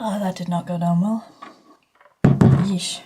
Oh, that did not go down well. Yeesh.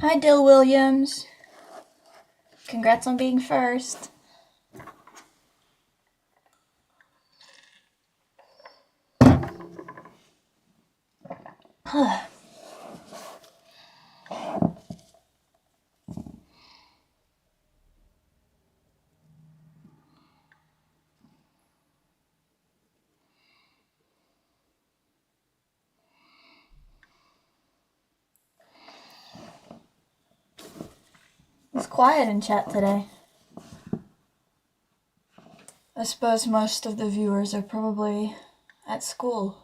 Hi, Dill Williams. Congrats on being first. It's quiet in chat today. I suppose most of the viewers are probably at school.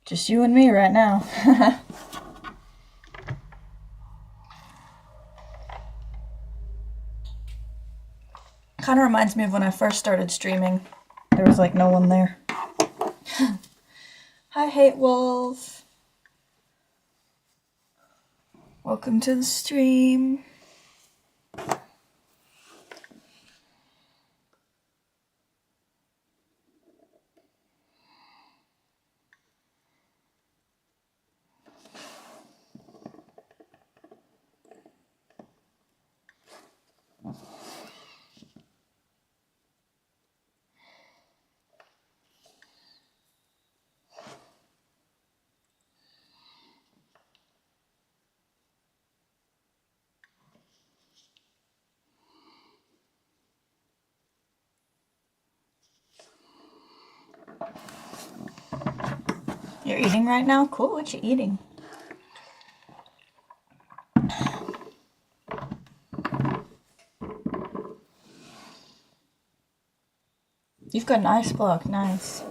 Just you and me right now. Kind of reminds me of when I first started streaming. There was like no one there. Hi, Hate Wolf. Welcome to the stream. You're eating right now? Cool, what you eating? You've got an ice block, nice.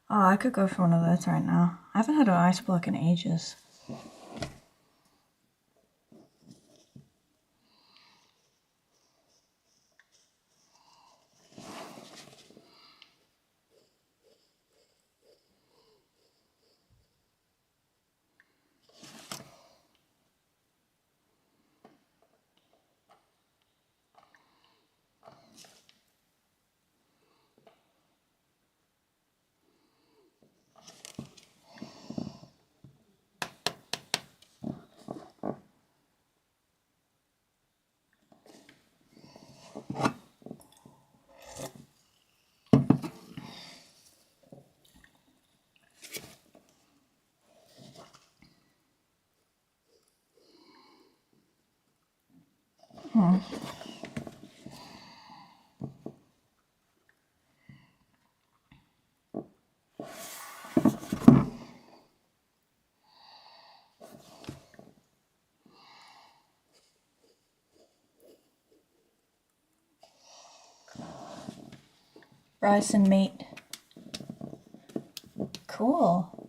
Oh, I could go for one of those right now. I haven't had an ice block in ages. Rice and meat. Cool.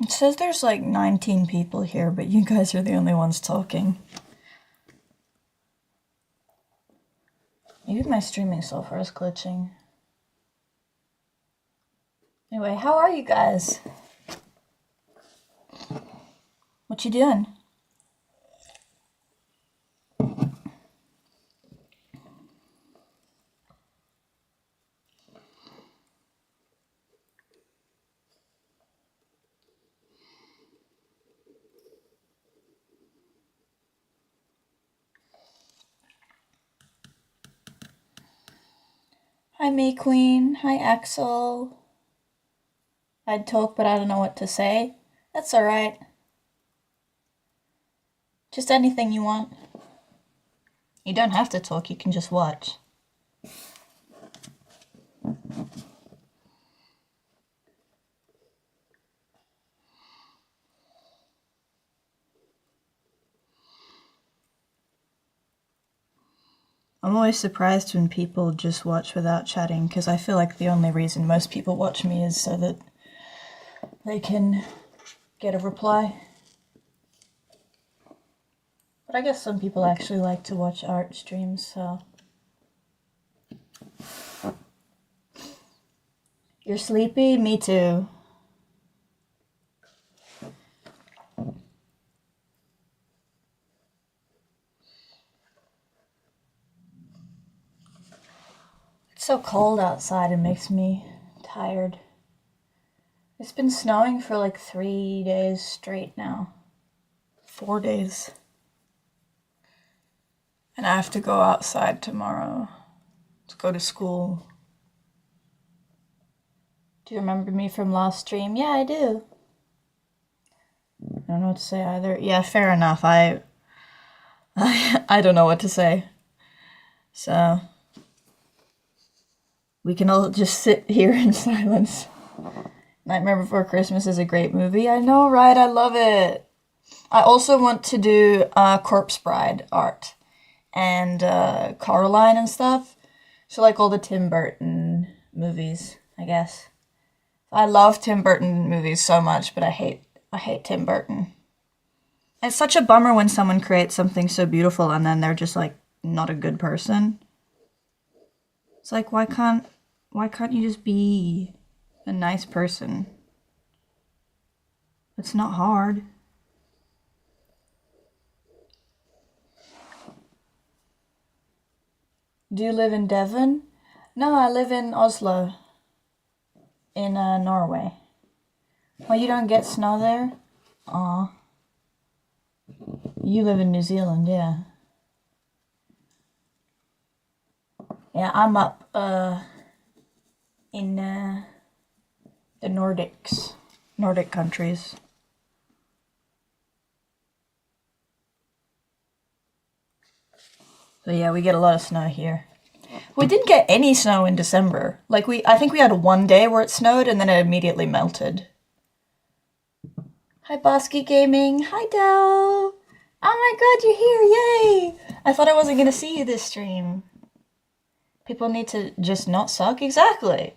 It says there's like 19 people here, but you guys are the only ones talking. Maybe my streaming software is glitching. Anyway, how are you guys? What you doing? Hi, May Queen. Hi, Axel. I'd talk, but I don't know what to say. That's alright. Just anything you want. You don't have to talk, you can just watch. I'm always surprised when people just watch without chatting, because I feel like the only reason most people watch me is so that they can get a reply. But I guess some people actually like to watch art streams, so... You're sleepy? Me too. It's so cold outside, it makes me tired. It's been snowing for like 3 days straight now. 4 days. And I have to go outside tomorrow to go to school. Do you remember me from last stream? Yeah, I do. I don't know what to say either. Yeah, fair enough. I don't know what to say. So we can all just sit here in silence. Nightmare Before Christmas is a great movie. I know, right? I love it. I also want to do Corpse Bride art and Coraline and stuff. So like all the Tim Burton movies, I guess. I love Tim Burton movies so much, but I hate Tim Burton. It's such a bummer when someone creates something so beautiful and then they're just like not a good person. It's like why can't you just be a nice person? It's not hard. Do you live in Devon? No, I live in Oslo. In Norway. Well, you don't get snow there? Aw. You live in New Zealand, yeah. Yeah, I'm up in the Nordic countries. So yeah, we get a lot of snow here. We didn't get any snow in December. Like I think we had one day where it snowed and then it immediately melted. Hi Bosky Gaming. Hi Del. Oh my god, you're here, yay! I thought I wasn't gonna see you this stream. People need to just not suck? Exactly.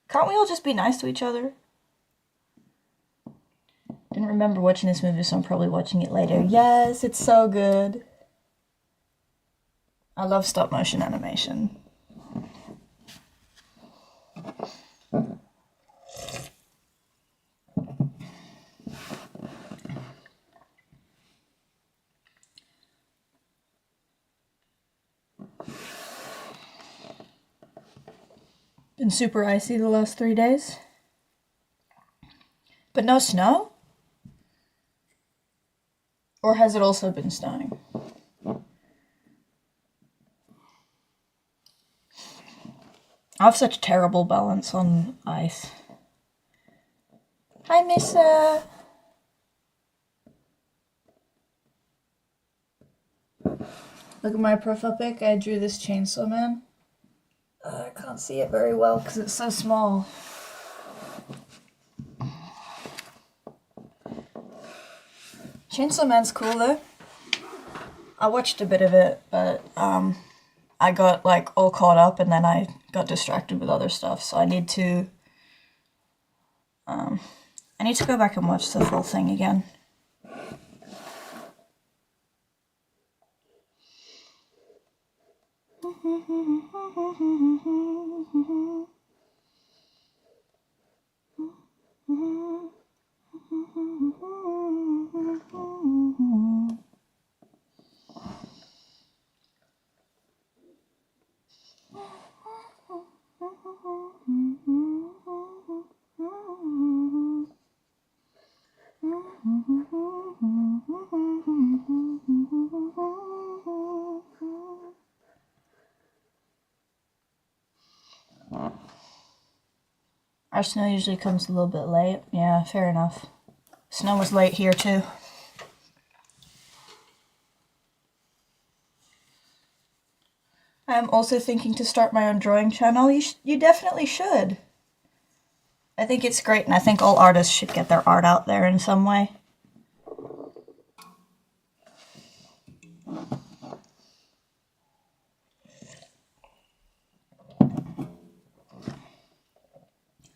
Can't we all just be nice to each other? Didn't remember watching this movie, so I'm probably watching it later. Yes, it's so good. I love stop motion animation. Been super icy the last 3 days. But no snow? Or has it also been snowing? I have such terrible balance on ice. Hi, Missa. Look at my profile pic. I drew this Chainsaw Man. I can't see it very well because it's so small. Chainsaw Man's cool though. I watched a bit of it, but I got like all caught up and then I got distracted with other stuff. So I need to go back and watch the full thing again. Our snow usually comes a little bit late. Yeah, fair enough. Snow was late here too. I'm also thinking to start my own drawing channel. You definitely should. I think it's great, and I think all artists should get their art out there in some way.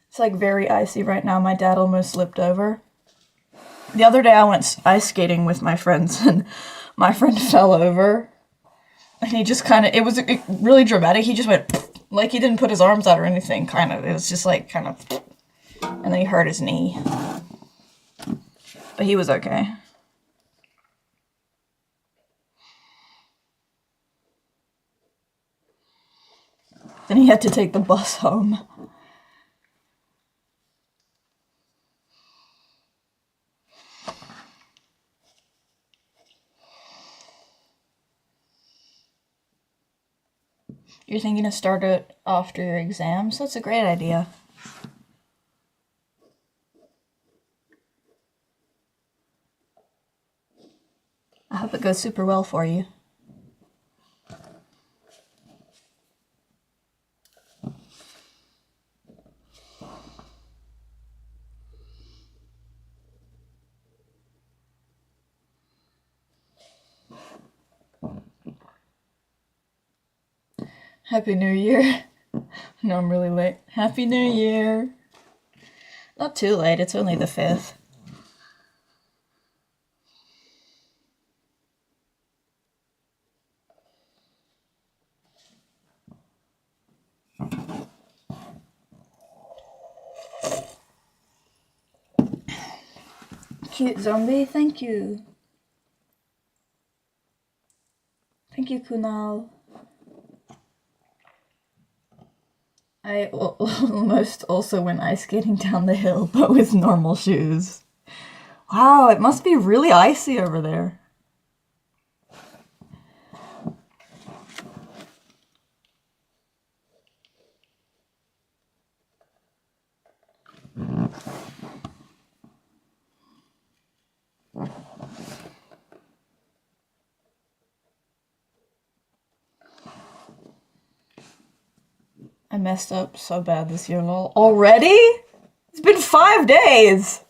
It's like very icy right now. My dad almost slipped over. The other day I went ice skating with my friends, and my friend fell over. And he just kind of, it was really dramatic. He just went, like he didn't put his arms out or anything, kind of. It was just like kind of, and then he hurt his knee. But he was okay. Then he had to take the bus home. You're thinking to start it after your exams? That's a great idea. I hope it goes super well for you. Happy New Year. No, I'm really late. Happy New Year. Not too late, it's only the 5th. Cute zombie, thank you. Thank you, Kunal. I almost also went ice skating down the hill, but with normal shoes. Wow, it must be really icy over there. I messed up so bad this year, lol. Already? It's been 5 days!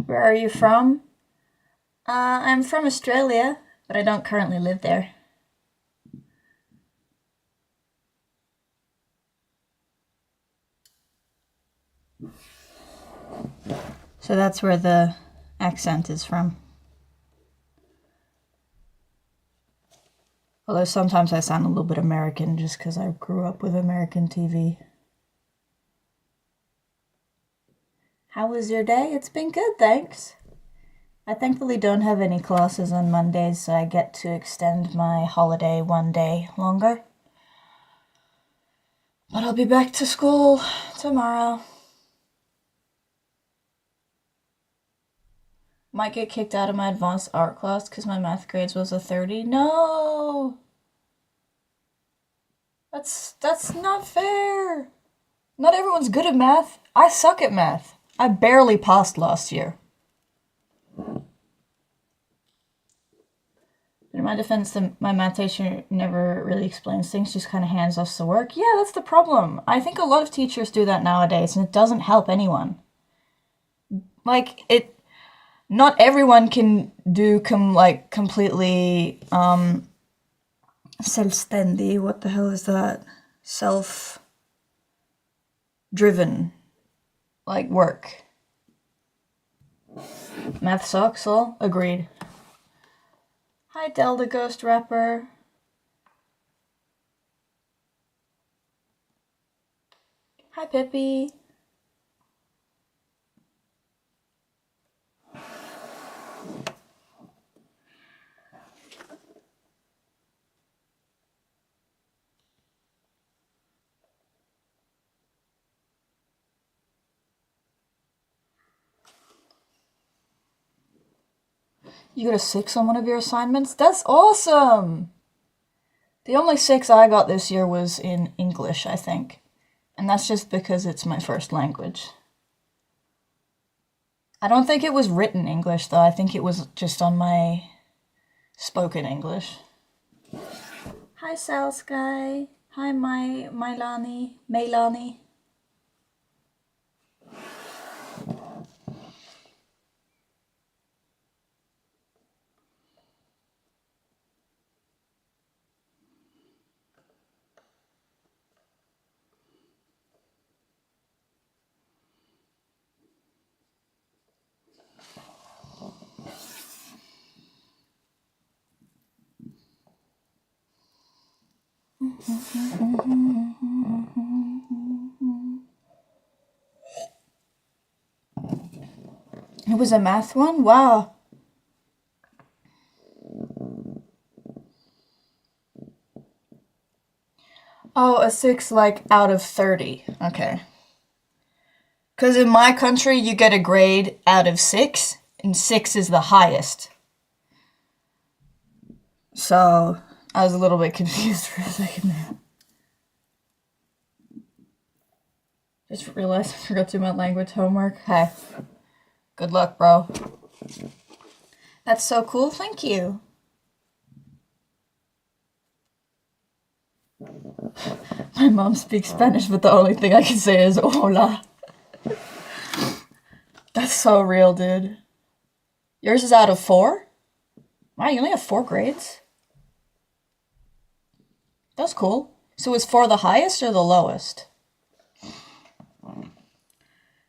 Where are you from? I'm from Australia, but I don't currently live there. So that's where the accent is from. Although sometimes I sound a little bit American just because I grew up with American TV. How was your day? It's been good, thanks. I thankfully don't have any classes on Mondays, so I get to extend my holiday 1 day longer. But I'll be back to school tomorrow. Might get kicked out of my advanced art class because my math grades was a 30. No! That's not fair. Not everyone's good at math. I suck at math. I barely passed last year. In my defense, my math teacher never really explains things, just kind of hands us the work. Yeah, that's the problem. I think a lot of teachers do that nowadays, and it doesn't help anyone. Like, not everyone can do completely, selvständig, what the hell is that? Self-driven, like, work. Math sucks, all? Agreed. Hi, Delta Ghost Rapper. Hi, Pippi. You got a 6 on one of your assignments? That's awesome! The only 6 I got this year was in English, I think. And that's just because it's my first language. I don't think it was written English, though. I think it was just on my spoken English. Hi, Sal Sky. Hi, Maylani. It was a math one? Wow. Oh, a 6 like out of 30. Okay. Because in my country, you get a grade out of 6, and 6 is the highest. So, I was a little bit confused for a second there. Just realized I forgot to do my language homework. Hey, good luck, bro. That's so cool. Thank you. My mom speaks Spanish, but the only thing I can say is hola. That's so real, dude. Yours is out of 4? Wow, you only have 4 grades? That's cool. So is 4 the highest or the lowest?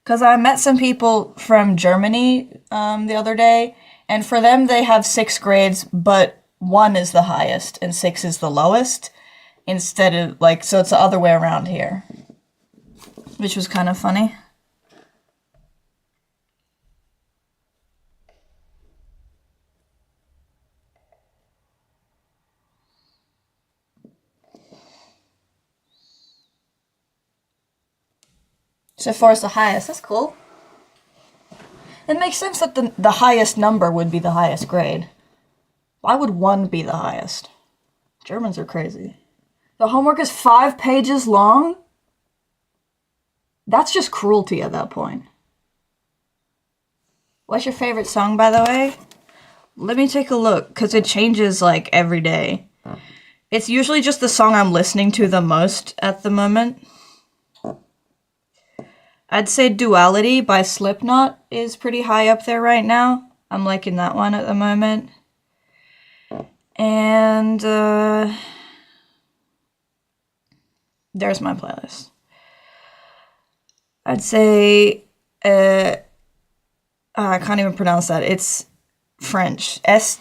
Because I met some people from Germany the other day, and for them they have 6 grades, but 1 is the highest and 6 is the lowest, instead of, like, so it's the other way around here. Which was kind of funny. So 4 is the highest. That's cool. It makes sense that the highest number would be the highest grade. Why would 1 be the highest? Germans are crazy. The homework is 5 pages long? That's just cruelty at that point. What's your favorite song, by the way? Let me take a look, because it changes, like, every day. It's usually just the song I'm listening to the most at the moment. I'd say Duality by Slipknot is pretty high up there right now. I'm liking that one at the moment. And, there's my playlist. I'd say, I can't even pronounce that. It's French. Est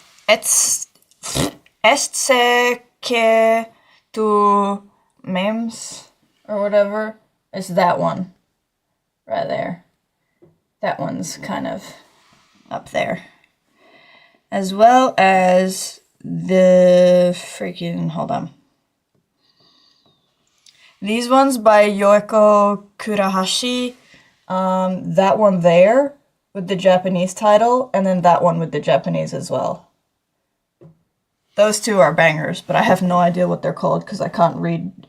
ce que tu m'aimes? Or whatever. It's that one. Right there. That one's kind of up there. As well as the freaking, hold on. These ones by Yoeko Kurahashi. That one there with the Japanese title, and then that one with the Japanese as well. Those 2 are bangers, but I have no idea what they're called because I can't read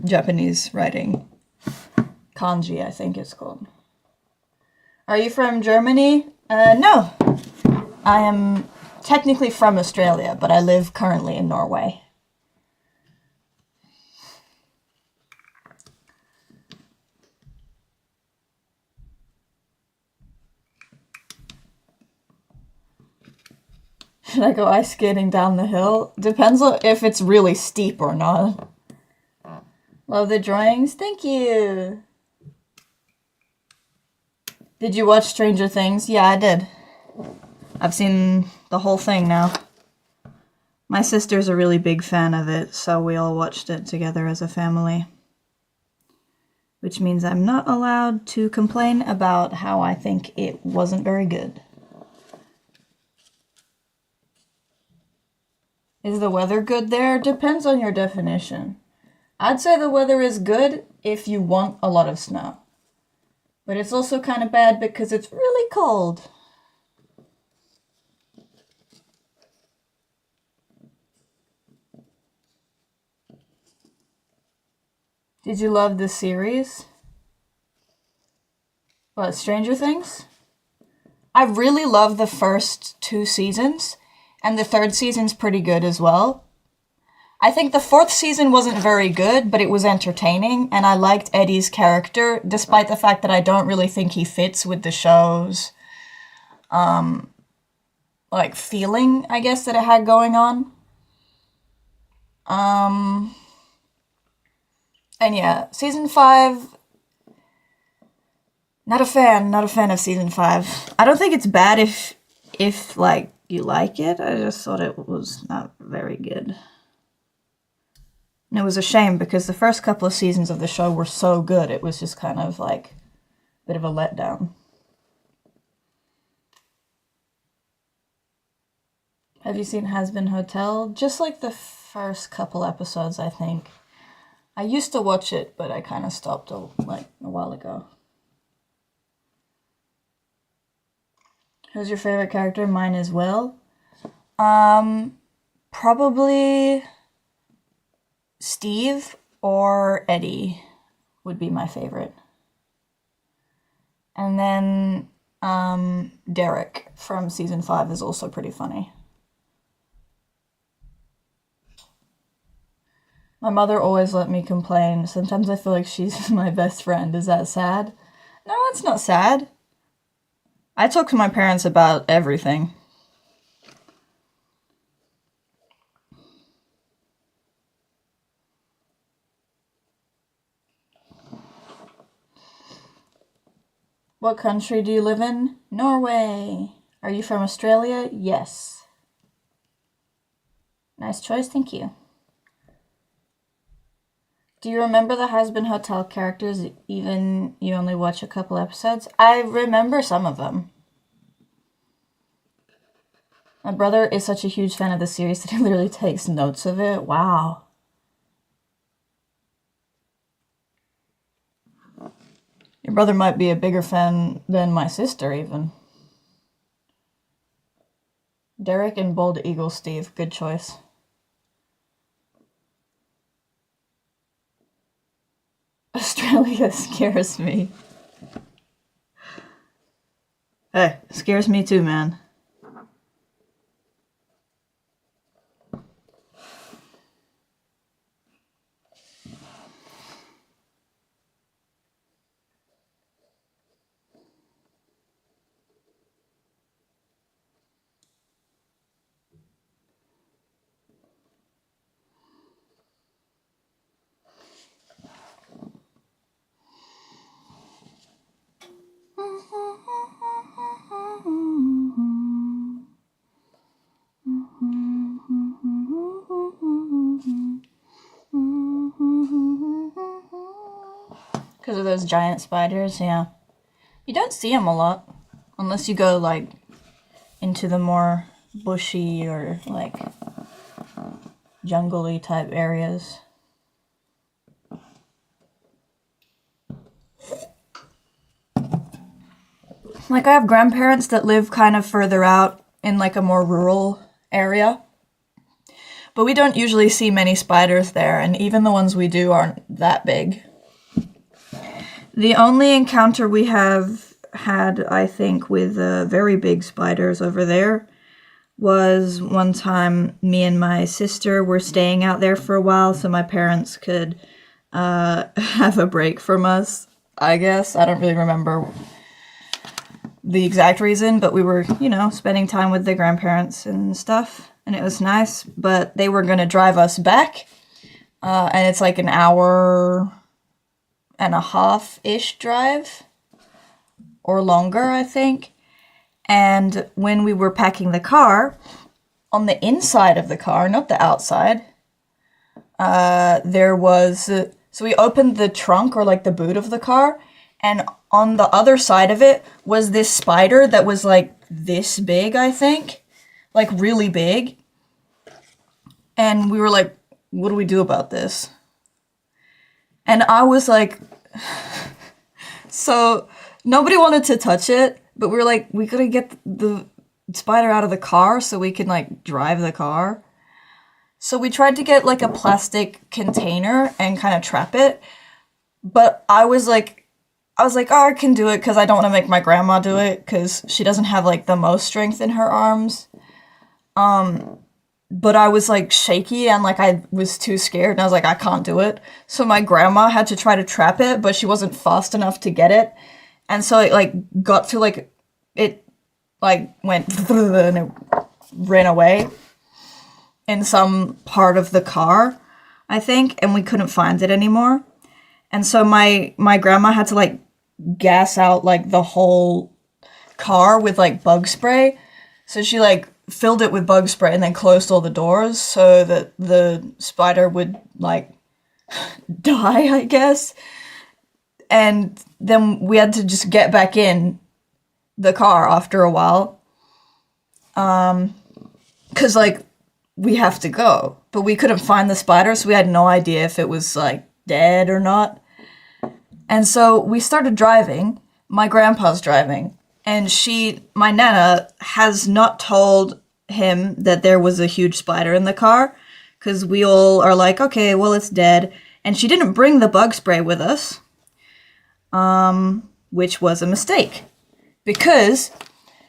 Japanese writing. Kanji, I think it's called. Are you from Germany? No. I am technically from Australia, but I live currently in Norway. Should I go ice skating down the hill? Depends on if it's really steep or not. Love the drawings. Thank you. Did you watch Stranger Things? Yeah, I did. I've seen the whole thing now. My sister's a really big fan of it, so we all watched it together as a family. Which means I'm not allowed to complain about how I think it wasn't very good. Is the weather good there? Depends on your definition. I'd say the weather is good if you want a lot of snow. But it's also kind of bad because it's really cold. Did you love the series? What, Stranger Things? I really love the first 2 seasons, and the third season's pretty good as well. I think the fourth season wasn't very good, but it was entertaining, and I liked Eddie's character, despite the fact that I don't really think he fits with the show's, like, feeling, I guess, that it had going on. And yeah, season 5, not a fan of season 5. I don't think it's bad if like, you like it. I just thought it was not very good. And it was a shame because the first couple of seasons of the show were so good. It was just kind of like a bit of a letdown. Have you seen Hazbin Hotel? Just like the first couple episodes, I think. I used to watch it, but I kind of stopped a while ago. Who's your favorite character? Mine as well. Probably Steve or Eddie would be my favorite. And then Derek from season 5 is also pretty funny. My mother always let me complain. Sometimes I feel like she's my best friend. Is that sad? No, it's not sad. I talk to my parents about everything. What country do you live in? Norway. Are you from Australia? Yes. Nice choice, thank you. Do you remember the Hazbin Hotel characters, even you only watch a couple episodes? I remember some of them. My brother is such a huge fan of the series that he literally takes notes of it. Wow. Your brother might be a bigger fan than my sister, even. Derek and Bald Eagle Steve, good choice. Australia scares me. Hey, scares me too, man. Because of those giant spiders, yeah. You don't see them a lot. Unless you go, like, into the more bushy or, like, jungle-y type areas. Like, I have grandparents that live kind of further out in, like, a more rural area. But we don't usually see many spiders there, and even the ones we do aren't that big. The only encounter we have had, I think, with very big spiders over there was one time me and my sister were staying out there for a while so my parents could have a break from us, I guess. I don't really remember the exact reason, but we were, spending time with the grandparents and stuff, and it was nice, but they were going to drive us back, and it's like an hour and a half-ish drive, or longer, I think. And when we were packing the car, on the inside of the car, not the outside, there was, so we opened the trunk or like the boot of the car, and on the other side of it was this spider that was like this big, I think, like really big. And we were like, what do we do about this? And I was like, so nobody wanted to touch it, but we were like, we gotta get the spider out of the car so we can like drive the car. So we tried to get like a plastic container and kind of trap it, But I was like, oh, I can do it because I don't want to make my grandma do it because she doesn't have like the most strength in her arms. But I was like shaky and like I was too scared and I was like, I can't do it. So my grandma had to try to trap it, but she wasn't fast enough to get it. And so it like got to like, it like went and it ran away in some part of the car, I think, and we couldn't find it anymore. And so my grandma had to like gas out like the whole car with like bug spray. So she like filled it with bug spray and then closed all the doors so that the spider would like die, I guess. And then we had to just get back in the car after a while. Cause like we have to go. But we couldn't find the spider, so we had no idea if it was like dead or not. And so we started driving. My grandpa's driving. And my Nana, has not told him that there was a huge spider in the car. Because we all are like, okay, well, it's dead. And she didn't bring the bug spray with us, which was a mistake. Because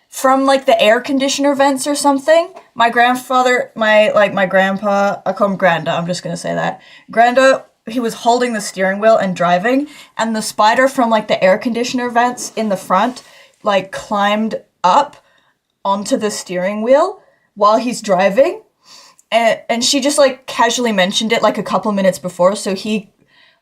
from like the air conditioner vents or something, my grandfather, my grandpa, I call him Granda, I'm just gonna say that. Granda, he was holding the steering wheel and driving, and the spider from like the air conditioner vents in the front like climbed up onto the steering wheel while he's driving. And she just like casually mentioned it like a couple minutes before, so he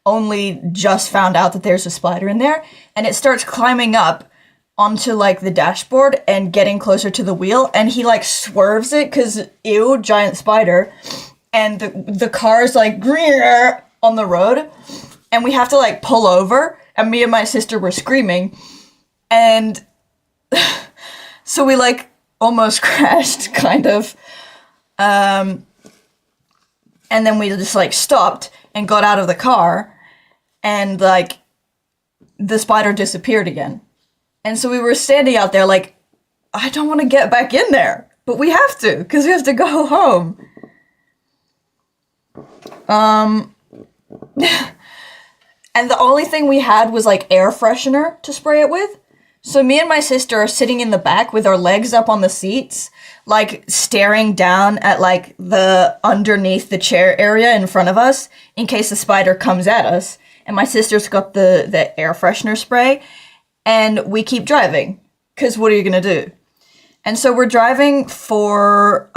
only just found out that there's a spider in there, and it starts climbing up onto like the dashboard and getting closer to the wheel, and he like swerves it because ew, giant spider, and the car's like on the road, and we have to like pull over, and me and my sister were screaming, and so we like almost crashed, kind of. And then we just like stopped and got out of the car, and like the spider disappeared again. And so we were standing out there like, I don't want to get back in there, but we have to because we have to go home. And the only thing we had was like air freshener to spray it with. So me and my sister are sitting in the back with our legs up on the seats, like staring down at like the underneath the chair area in front of us in case the spider comes at us. And my sister's got the air freshener spray, and we keep driving because what are you gonna do? And so we're driving for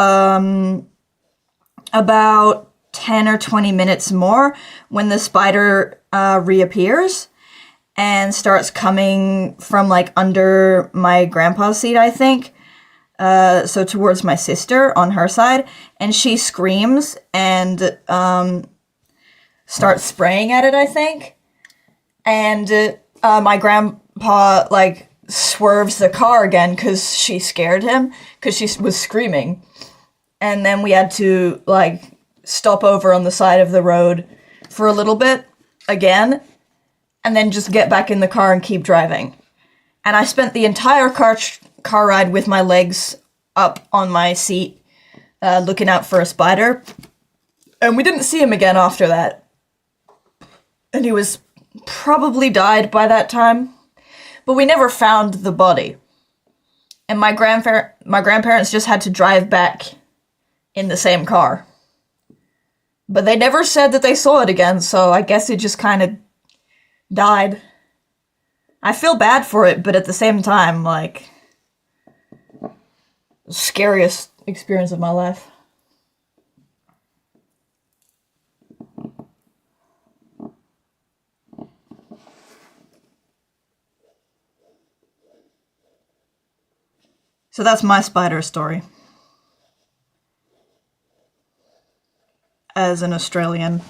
about 10 or 20 minutes more when the spider reappears and starts coming from like under my grandpa's seat, I think. So towards my sister on her side, and she screams and starts spraying at it, I think. And my grandpa like swerves the car again because she scared him because she was screaming. And then we had to like stop over on the side of the road for a little bit again, and then just get back in the car and keep driving. And I spent the entire car ride with my legs up on my seat, looking out for a spider. And we didn't see him again after that. And he was probably died by that time. But we never found the body. And my grandparents just had to drive back in the same car. But they never said that they saw it again, so I guess it just kind of died. I feel bad for it, but at the same time, like, scariest experience of my life. So that's my spider story. As an Australian.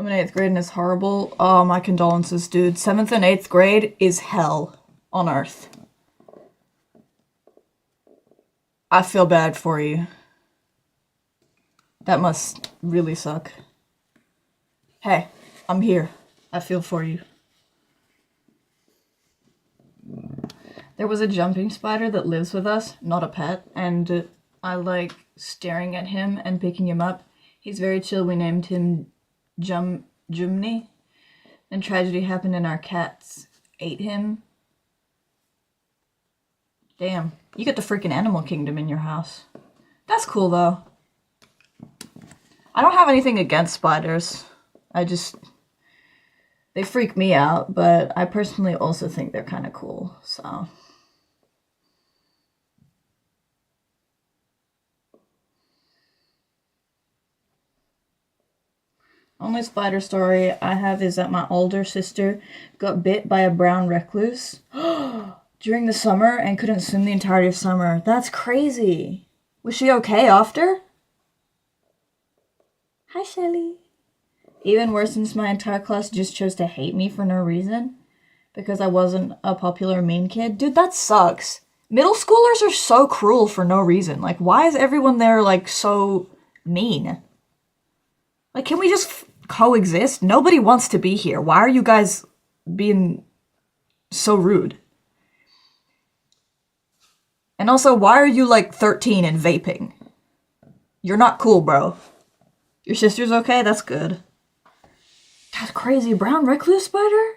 I'm in 8th grade and it's horrible. Oh, my condolences, dude. 7th and 8th grade is hell on earth. I feel bad for you. That must really suck. Hey, I'm here. I feel for you. There was a jumping spider that lives with us, not a pet, and I like staring at him and picking him up. He's very chill. We named him Jumney. And tragedy happened and our cats ate him. Damn, you got the freaking animal kingdom in your house. That's cool though. I don't have anything against spiders. They freak me out, but I personally also think they're kind of cool, so. Only spider story I have is that my older sister got bit by a brown recluse during the summer and couldn't swim the entirety of summer. That's crazy. Was she okay after? Hi, Shelly. Even worse, since my entire class just chose to hate me for no reason because I wasn't a popular mean kid. Dude, that sucks. Middle schoolers are so cruel for no reason. Like, why is everyone there, like, so mean? Like, can we just coexist? Nobody wants to be here. Why are you guys being so rude? And also, why are you, like, 13 and vaping? You're not cool, bro. Your sister's okay? That's good. That's crazy. Brown recluse spider?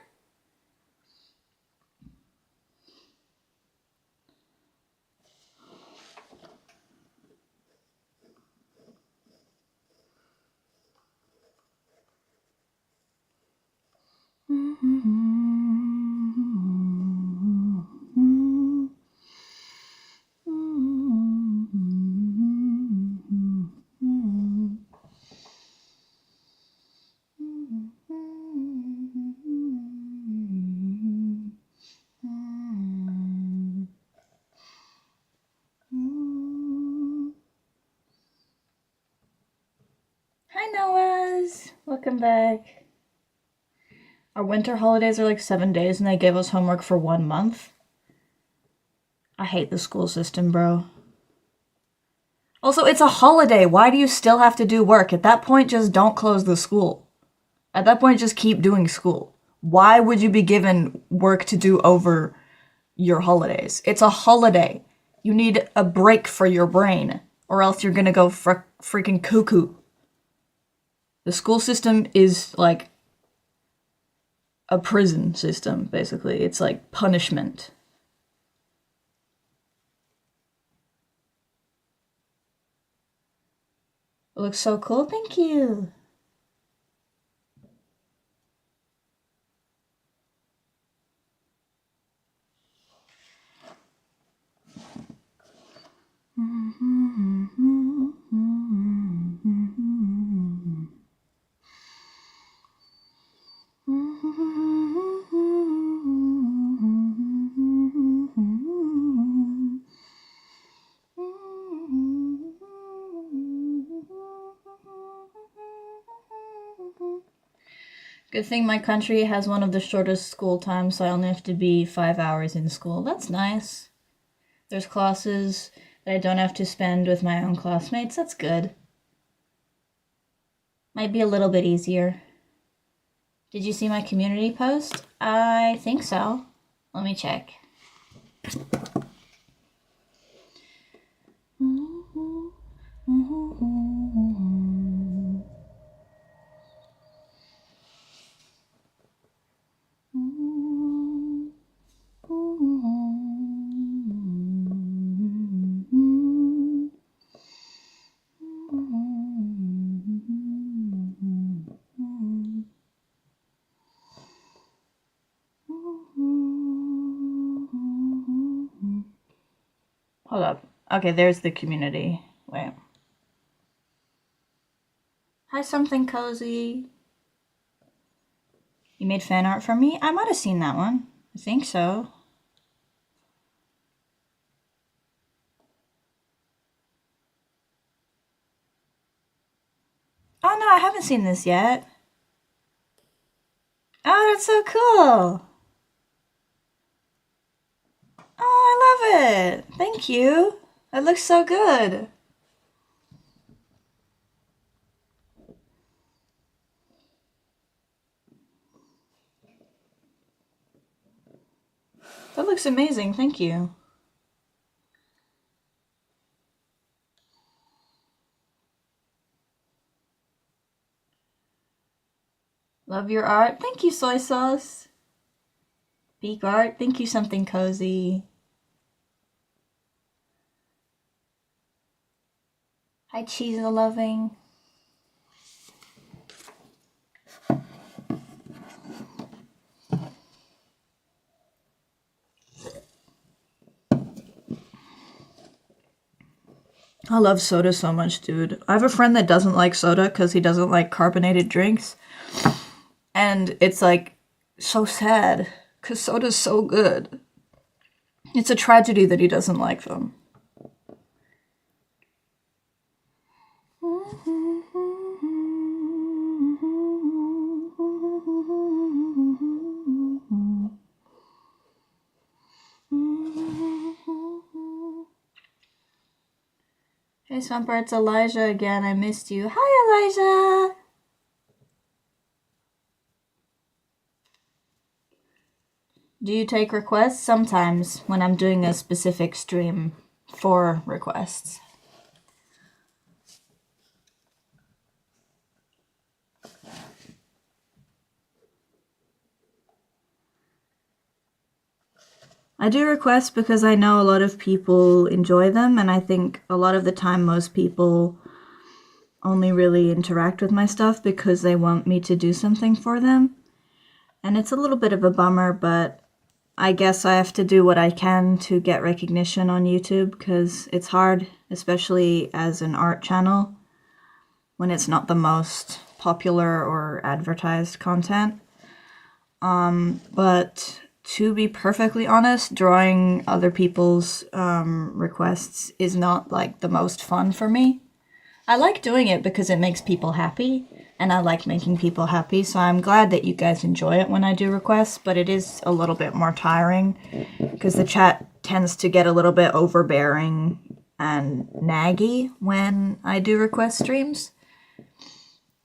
Hi, Noahs. Welcome back. Our winter holidays are like 7 days and they gave us homework for 1 month. I hate the school system, bro. Also, it's a holiday. Why do you still have to do work? At that point, just don't close the school. At that point, just keep doing school. Why would you be given work to do over your holidays? It's a holiday. You need a break for your brain, or else you're gonna go freaking cuckoo. The school system is like a prison system, basically. It's like punishment. It looks so cool. Thank you. Good thing my country has one of the shortest school times, so I only have to be 5 hours in school. That's nice. There's classes that I don't have to spend with my own classmates. That's good. Might be a little bit easier. Did you see my community post? I think so. Let me check. Hold up. Okay, there's the community. Wait. Hi, something cozy. You made fan art for me? I might have seen that one. I think so. Oh no, I haven't seen this yet. Oh, that's so cool. Oh, I love it. Thank you. That looks so good. That looks amazing. Thank you. Love your art. Thank you, soy sauce. Beak art. Thank you, something cozy. Hi, cheese loving. I love soda so much, dude. I have a friend that doesn't like soda because he doesn't like carbonated drinks. And it's like so sad because soda's so good. It's a tragedy that he doesn't like them. Hey, Swamper, it's Elijah again. I missed you. Hi, Elijah! Do you take requests? Sometimes when I'm doing a specific stream for requests. I do requests because I know a lot of people enjoy them, and I think a lot of the time most people only really interact with my stuff because they want me to do something for them. And it's a little bit of a bummer, but I guess I have to do what I can to get recognition on YouTube because it's hard, especially as an art channel, when it's not the most popular or advertised content. But to be perfectly honest, drawing other people's requests is not like the most fun for me. I like doing it because it makes people happy, and I like making people happy, so I'm glad that you guys enjoy it when I do requests, but it is a little bit more tiring because the chat tends to get a little bit overbearing and naggy when I do request streams.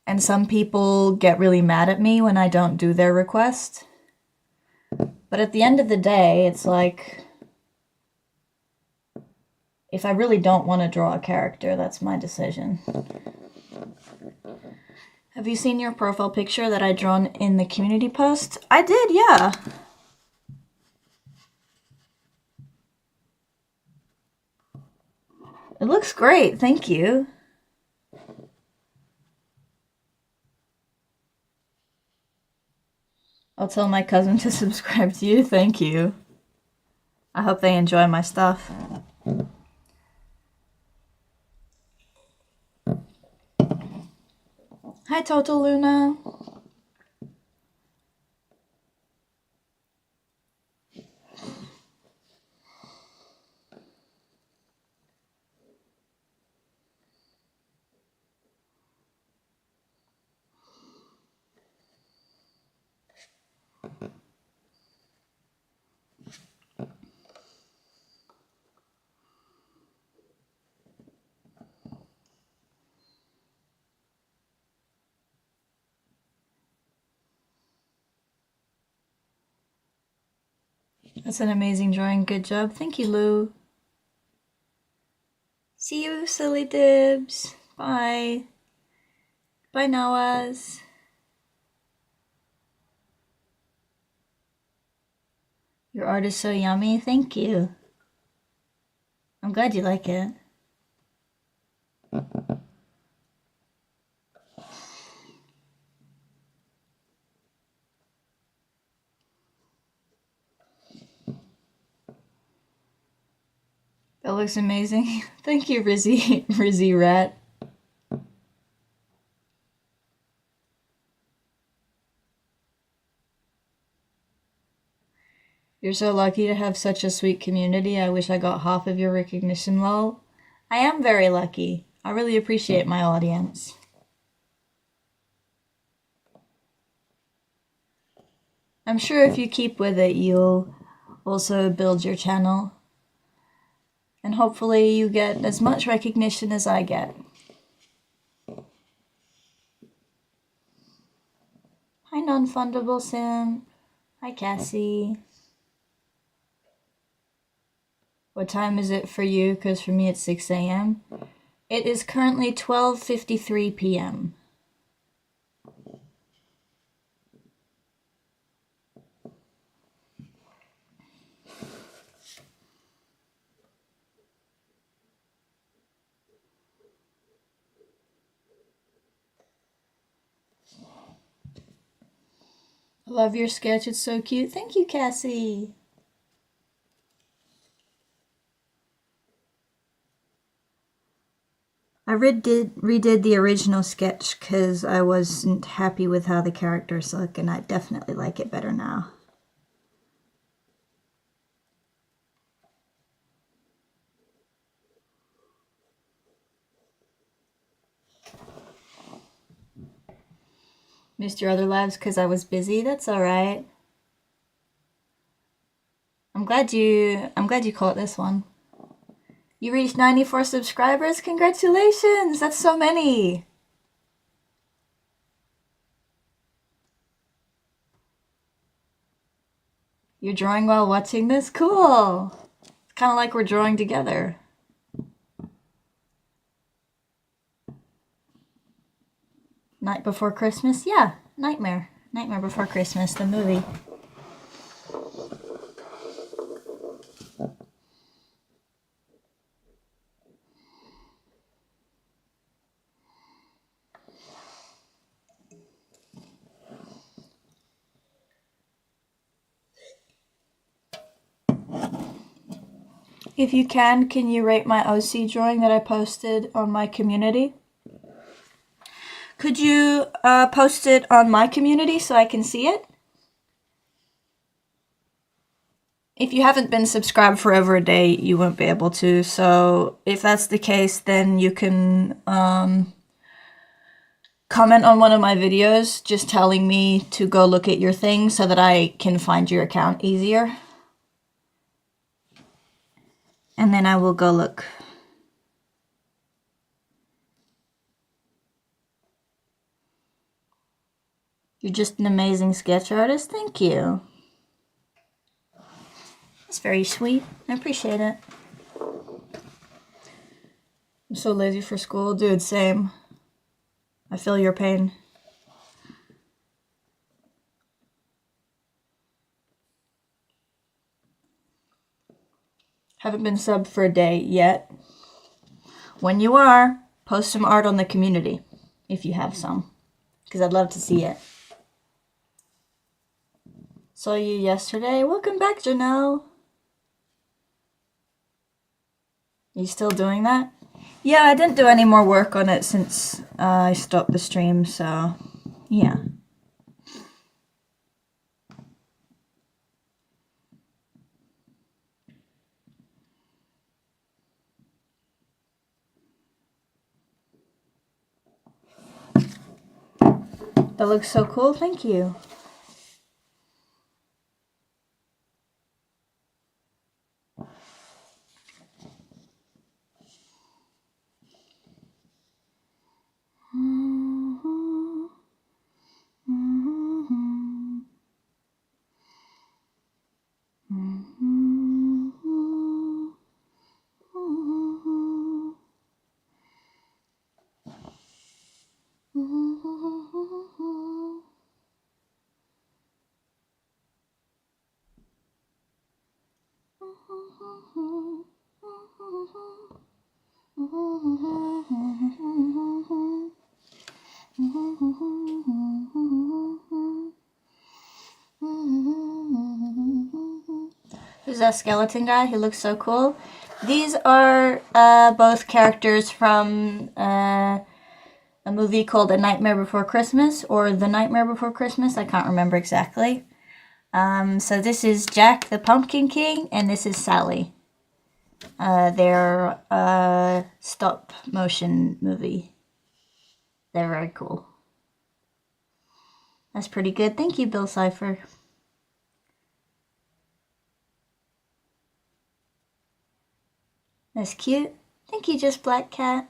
And some people get really mad at me when I don't do their request. But at the end of the day, it's like, if I really don't want to draw a character, that's my decision. Have you seen your profile picture that I drawn in the community post? I did, yeah. It looks great, thank you. I'll tell my cousin to subscribe to you, thank you. I hope they enjoy my stuff. Hi, Total Luna. That's an amazing drawing, good job. Thank you, Lou. See you, silly dibs. Bye. Bye, Noahs. Your art is so yummy. Thank you. I'm glad you like it. That looks amazing. Thank you, Rizzy Rat. You're so lucky to have such a sweet community. I wish I got half of your recognition, lol. I am very lucky. I really appreciate my audience. I'm sure if you keep with it, you'll also build your channel. And hopefully you get as much recognition as I get. Hi, Non-Fundable Sim. Hi, Cassie. What time is it for you? Because for me it's 6 a.m. It is currently 12:53 p.m. I love your sketch, it's so cute. Thank you, Cassie. I redid the original sketch because I wasn't happy with how the characters look, and I definitely like it better now. Missed your other lives because I was busy. That's all right. I'm glad you caught this one. You reached 94 subscribers. Congratulations! That's so many. You're drawing while watching this? Cool. It's kind of like we're drawing together. Night Before Christmas? Yeah, Nightmare. Nightmare Before Christmas, the movie. If you can you rate my OC drawing that I posted on my community? Could you post it on my community so I can see it? If you haven't been subscribed for over a day, you won't be able to. So if that's the case, then you can comment on one of my videos just telling me to go look at your thing so that I can find your account easier. And then I will go look. You're just an amazing sketch artist. Thank you. That's very sweet. I appreciate it. I'm so lazy for school. Dude, same. I feel your pain. Haven't been subbed for a day yet. When you are, post some art on the community, if you have some, because I'd love to see it. Saw you yesterday. Welcome back, Janelle. You still doing that? Yeah, I didn't do any more work on it since I stopped the stream, so yeah. That looks so cool. Thank you. Who's that skeleton guy? He looks so cool. These are both characters from a movie called A Nightmare Before Christmas, or The Nightmare Before Christmas. I can't remember exactly. So this is Jack the Pumpkin King, and this is Sally. They're a stop motion movie. They're very cool. That's pretty good. Thank you, Bill Cipher. That's cute. Thank you, Just Black Cat.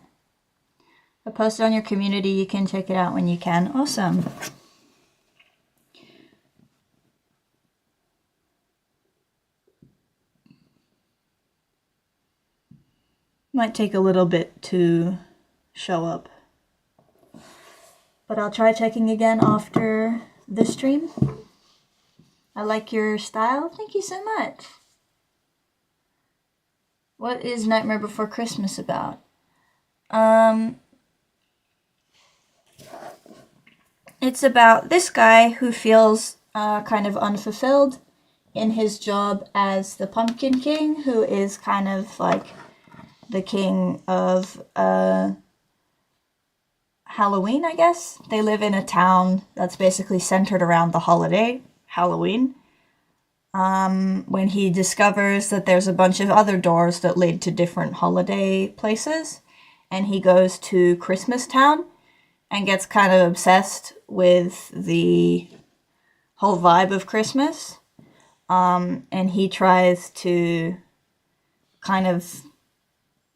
I posted on your community. You can check it out when you can. Awesome. Might take a little bit to show up. But I'll try checking again after the stream. I like your style. Thank you so much. What is Nightmare Before Christmas about? It's about this guy who feels kind of unfulfilled in his job as the Pumpkin King, who is kind of like the king of Halloween, I guess. They live in a town that's basically centered around the holiday, Halloween. When he discovers that there's a bunch of other doors that lead to different holiday places, and he goes to Christmas Town and gets kind of obsessed with the whole vibe of Christmas. And he tries to kind of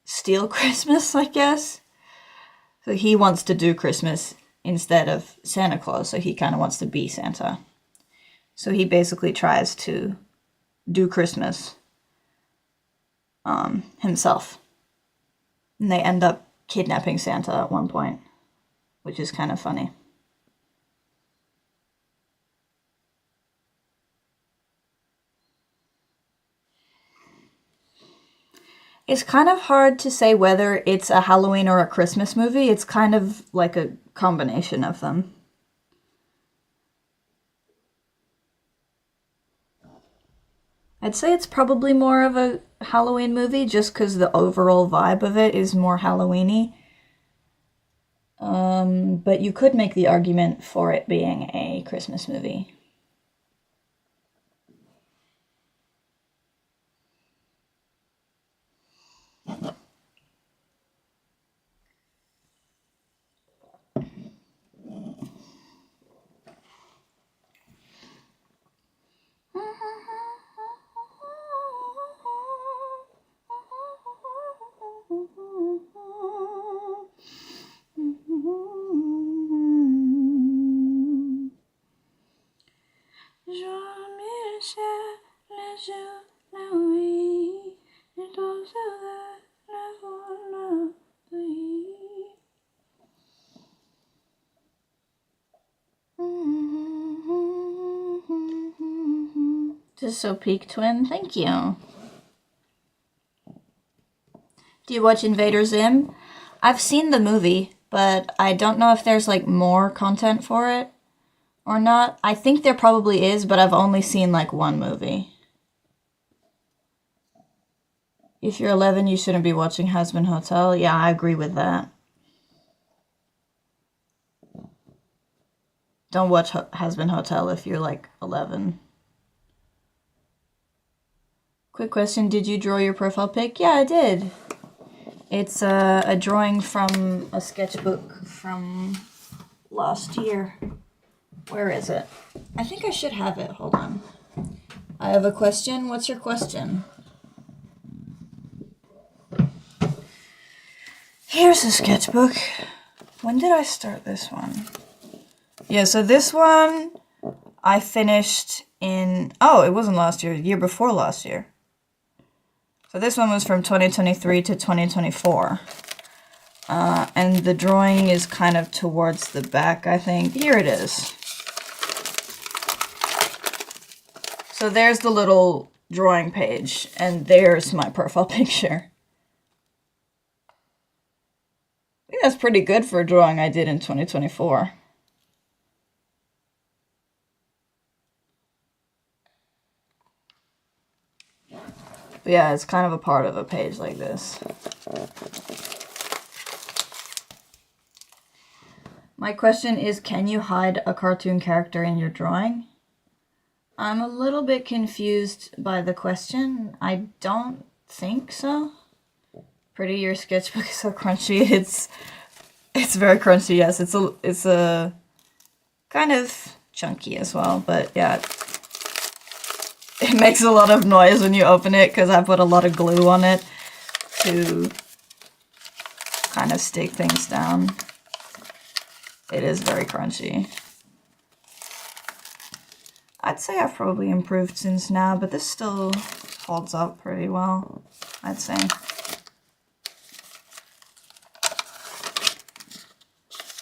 steal Christmas, I guess. So he wants to do Christmas instead of Santa Claus, so he kind of wants to be Santa. So he basically tries to do Christmas himself. And they end up kidnapping Santa at one point, which is kind of funny. It's kind of hard to say whether it's a Halloween or a Christmas movie. It's kind of like a combination of them. I'd say it's probably more of a Halloween movie just because the overall vibe of it is more Halloween-y. But you could make the argument for it being a Christmas movie. Just so peak twin, thank you. Do you watch Invader Zim? I've seen the movie, but I don't know if there's like more content for it or not. I think there probably is, but I've only seen like one movie. If you're 11, you shouldn't be watching Hazbin Hotel. Yeah, I agree with that. Don't watch Hazbin Hotel if you're like 11. Quick question, did you draw your profile pic? Yeah, I did. It's a drawing from a sketchbook from last year. Where is it? I think I should have it. Hold on. I have a question. What's your question? Here's a sketchbook. When did I start this one? Yeah, so this one I finished in... Oh, it wasn't last year. The year before last year. So this one was from 2023 to 2024. And the drawing is kind of towards the back, I think. Here it is. So there's the little drawing page, and there's my profile picture. I think that's pretty good for a drawing I did in 2024. But yeah, it's kind of a part of a page like this. My question is, can you hide a cartoon character in your drawing? I'm a little bit confused by the question. I don't think so. Pretty, your sketchbook is so crunchy. It's very crunchy, yes. It's a kind of chunky as well, but yeah. It makes a lot of noise when you open it because I put a lot of glue on it. to kind of stick things down. It is very crunchy. I'd say I've probably improved since now, but this still holds up pretty well, I'd say.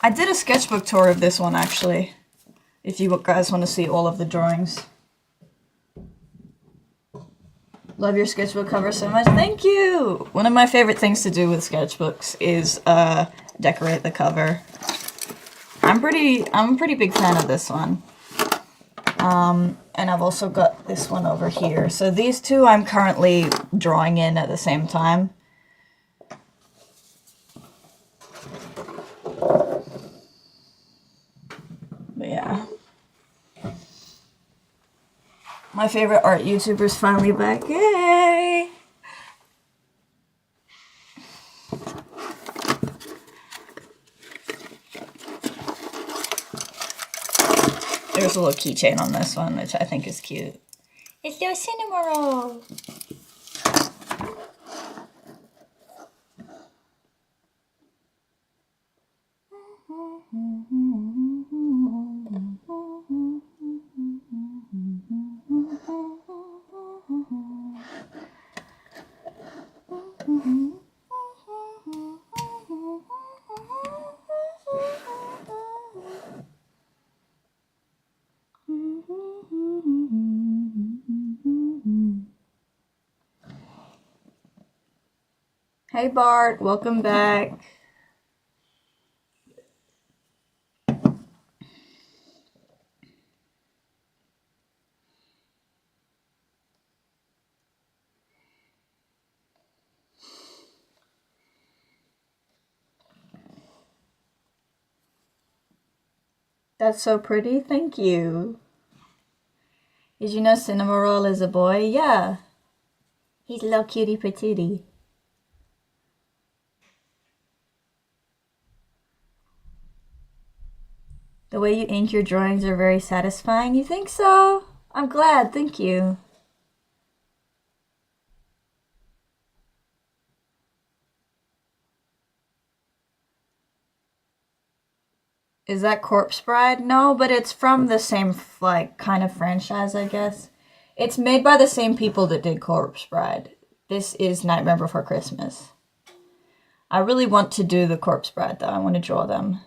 I did a sketchbook tour of this one, actually, if you guys want to see all of the drawings. Love your sketchbook cover so much. Thank you! One of my favorite things to do with sketchbooks is decorate the cover. I'm a pretty big fan of this one. And I've also got this one over here. So these two I'm currently drawing in at the same time. But yeah. My favorite art YouTuber's finally back. Yay! There's a little keychain on this one, which I think is cute. It's your cinema roll! Hey Bart, welcome back. That's so pretty, thank you. Did you know Cinnamoroll is a boy? Yeah. He's a little cutie patootie. The way you ink your drawings are very satisfying. You think so? I'm glad, thank you. Is that Corpse Bride? No, but it's from the same, like, kind of franchise, I guess. It's made by the same people that did Corpse Bride. This is Nightmare Before Christmas. I really want to do the Corpse Bride, though. I want to draw them.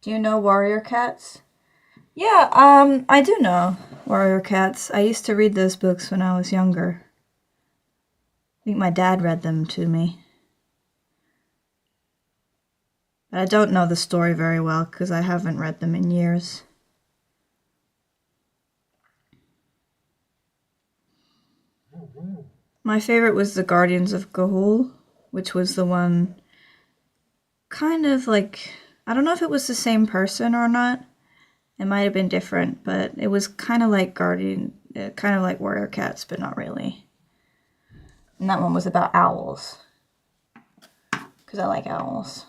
Do you know Warrior Cats? Yeah, I do know Warrior Cats. I used to read those books when I was younger. I think my dad read them to me. But I don't know the story very well because I haven't read them in years. My favorite was The Guardians of Ga'Hoole, which was the one kind of like, I don't know if it was the same person or not. It might have been different, but it was kind of like kind of like Warrior Cats, but not really. And that one was about owls, because I like owls.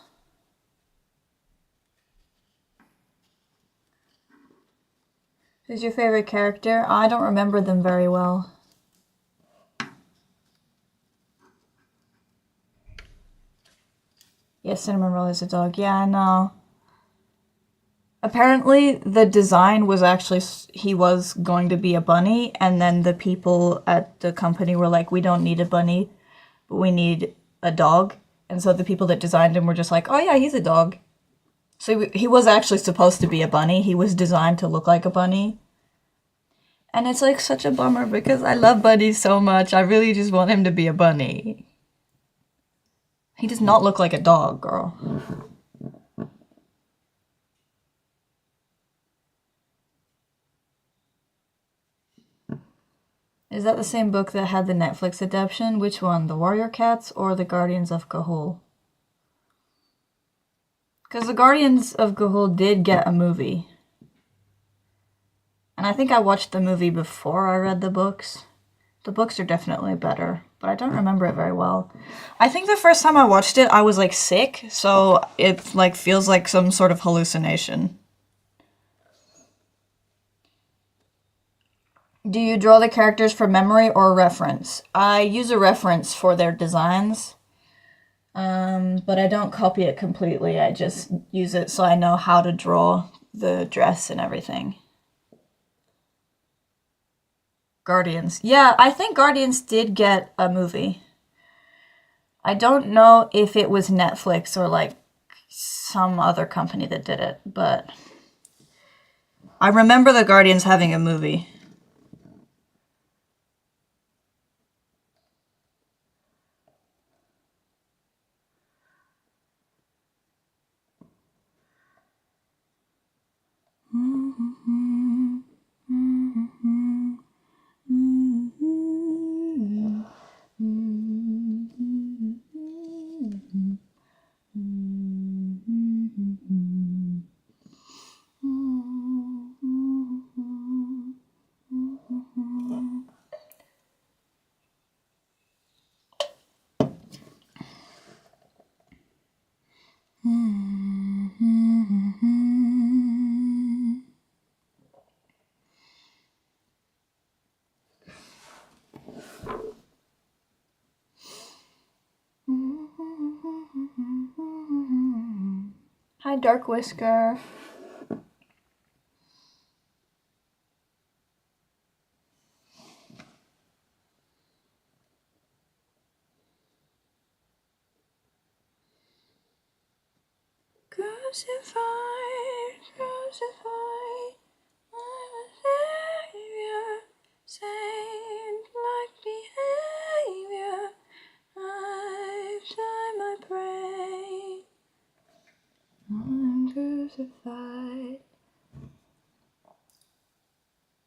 Who's your favorite character? I don't remember them very well. Yes, Cinnamoroll is a dog. Yeah, I know. Apparently, the design was actually, he was going to be a bunny, and then the people at the company were like, we don't need a bunny, but we need a dog. And so the people that designed him were just like, oh yeah, he's a dog. So he was actually supposed to be a bunny. He was designed to look like a bunny. And it's like such a bummer because I love bunnies so much. I really just want him to be a bunny. He does not look like a dog, girl. Is that the same book that had the Netflix adaptation? Which one? The Warrior Cats or the Guardians of Ga'Hoole? Because the Guardians of Ga'Hoole did get a movie. And I think I watched the movie before I read the books. The books are definitely better. but I don't remember it very well. I think the first time I watched it, I was like sick, so it like feels like some sort of hallucination. Do you draw the characters from memory or reference? I use a reference for their designs, but I don't copy it completely. I just use it so I know how to draw the dress and everything. Guardians. Yeah, I think Guardians did get a movie. I don't know if it was Netflix or like some other company that did it, but I remember the Guardians having a movie. Hi, Dark Whisker. Crucified, crucified, my Savior, saint-like behavior, lifetime I pray. I'm crucified.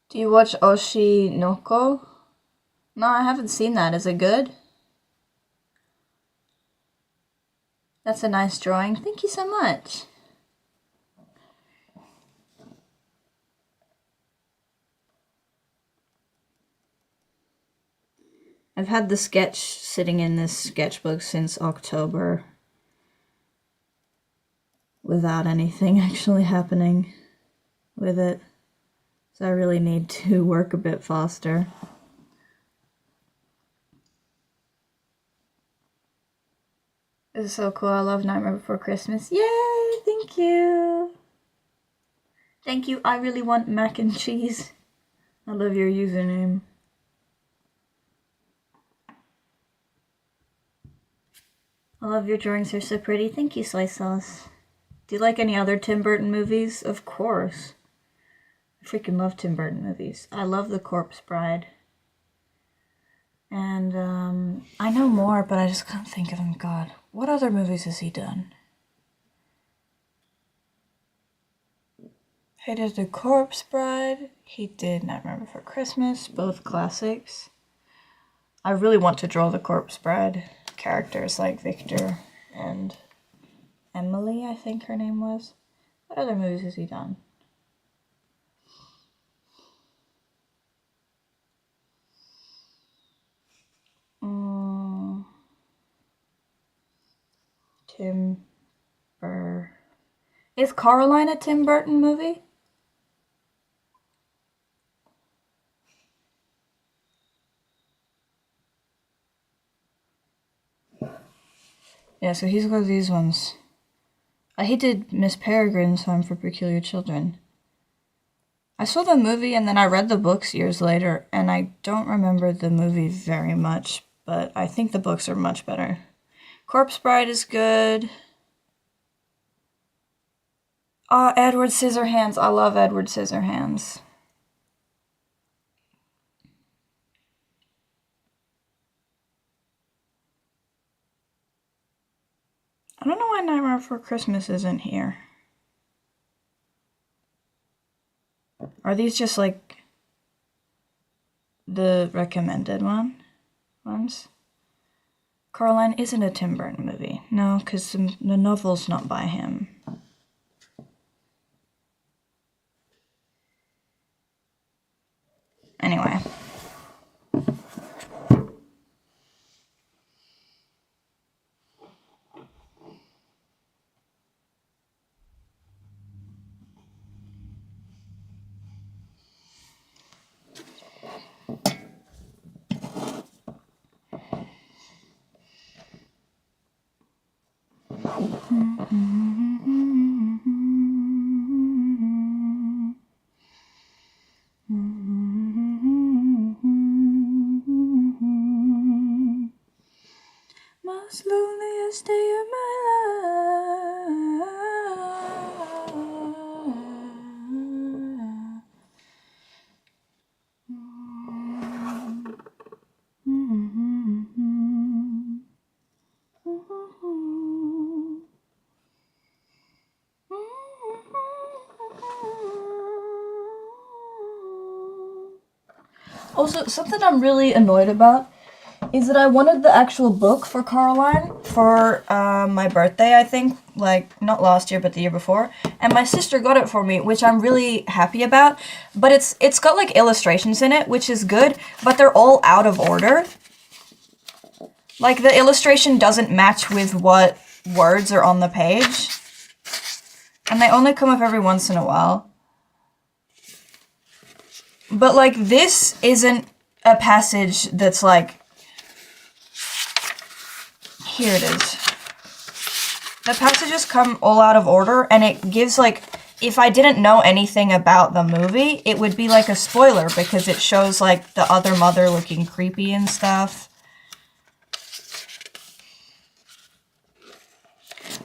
Do you watch Oshinoko? No, I haven't seen that. Is it good? That's a nice drawing. Thank you so much. I've had the sketch sitting in this sketchbook since October without anything actually happening with it. So I really need to work a bit faster. This is so cool. I love Nightmare Before Christmas. Yay! Thank you! Thank you. I really want mac and cheese. I love your username. I love your drawings. They're so pretty. Thank you, Soy Sauce. Do you like any other Tim Burton movies? Of course. I freaking love Tim Burton movies. I love The Corpse Bride. And I know more, but I just can't think of them. God, what other movies has he done? He did The Corpse Bride. He did Nightmare Before Christmas. Both classics. I really want to draw The Corpse Bride characters like Victor and Emily, I think her name was. What other movies has he done? Tim Burton. Is Coraline a Tim Burton movie? Yeah, so he's got these ones. He did Miss Peregrine's Home for Peculiar Children. I saw the movie and then I read the books years later, and I don't remember the movie very much, but I think the books are much better. Corpse Bride is good. Edward Scissorhands. I love Edward Scissorhands. I don't know why Nightmare Before Christmas isn't here. Are these just like the recommended ones? Coraline isn't a Tim Burton movie. No, because the novel's not by him. Anyway. most loneliest day of my life. Also, something I'm really annoyed about is that I wanted the actual book for Coraline for my birthday, I think, like, not last year, but the year before, and my sister got it for me, which I'm really happy about, but it's got, like, illustrations in it, which is good, but they're all out of order. Like, the illustration doesn't match with what words are on the page, and they only come up every once in a while. But, like, this isn't a passage that's, like, here it is. The passages come all out of order, and it gives, like, if I didn't know anything about the movie, it would be like a spoiler, because it shows, like, the other mother looking creepy and stuff.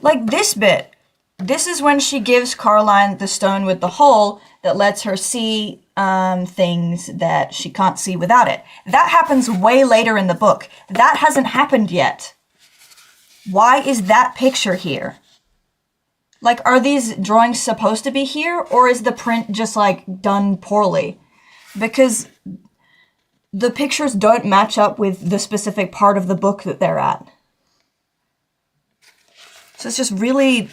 Like, this bit. This is when she gives Caroline the stone with the hole that lets her see things that she can't see without it. That happens way later in the book. That hasn't happened yet. Why is that picture here? Like, are these drawings supposed to be here, or is the print just, like, done poorly? Because the pictures don't match up with the specific part of the book that they're at. So it's just really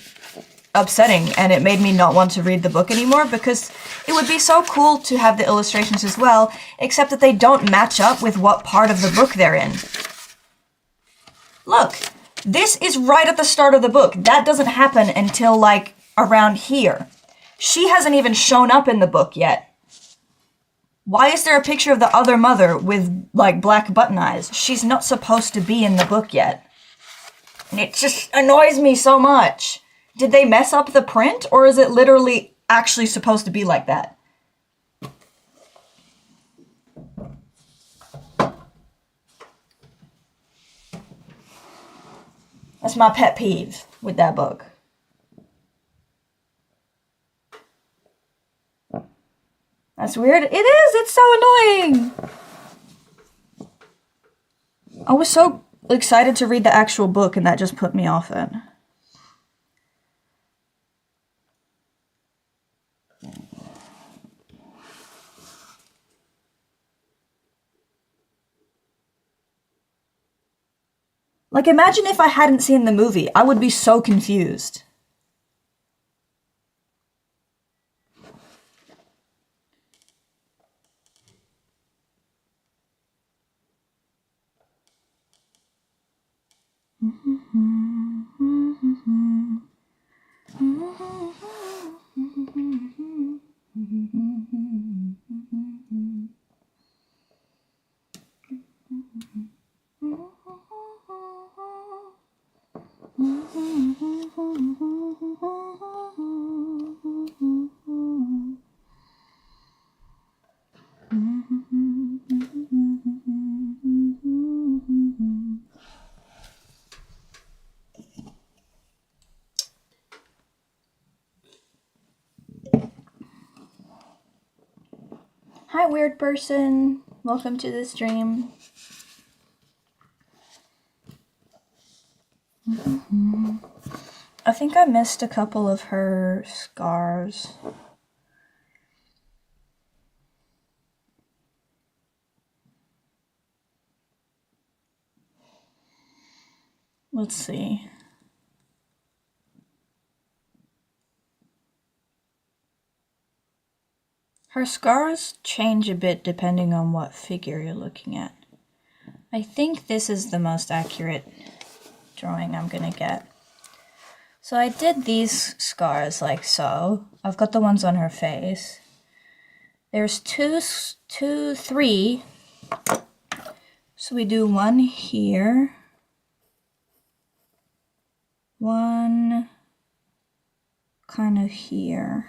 upsetting, and it made me not want to read the book anymore, because it would be so cool to have the illustrations as well, except that they don't match up with what part of the book they're in. Look, this is right at the start of the book. That doesn't happen until, like, around here. She hasn't even shown up in the book yet. Why is there a picture of the other mother with, like, black button eyes? She's not supposed to be in the book yet. And it just annoys me so much. Did they mess up the print, or is it literally actually supposed to be like that? That's my pet peeve with that book. That's weird. It is! It's so annoying! I was so excited to read the actual book, and that just put me off it. Like, imagine if I hadn't seen the movie. I would be so confused. Hi, weird person. Welcome to the stream. I think I missed a couple of her scars. Let's see. Her scars change a bit depending on what figure you're looking at. I think this is the most accurate drawing I'm gonna get. So I did these scars like so. I've got the ones on her face. There's three. So we do one here. One kind of here.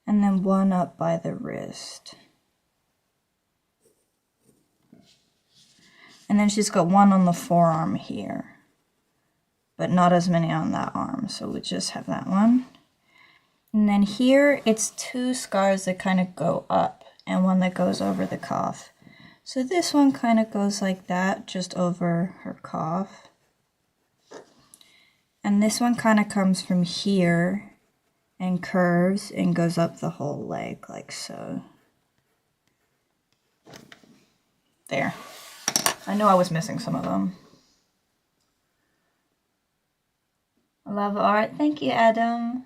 And then one up by the wrist. And then she's got one on the forearm here, but not as many on that arm, so we just have that one. And then here, it's 2 scars that kind of go up and one that goes over the calf. So this one kind of goes like that, just over her calf. And this one kind of comes from here and curves and goes up the whole leg, like so. There. I knew I was missing some of them. I love art. Thank you, Adam.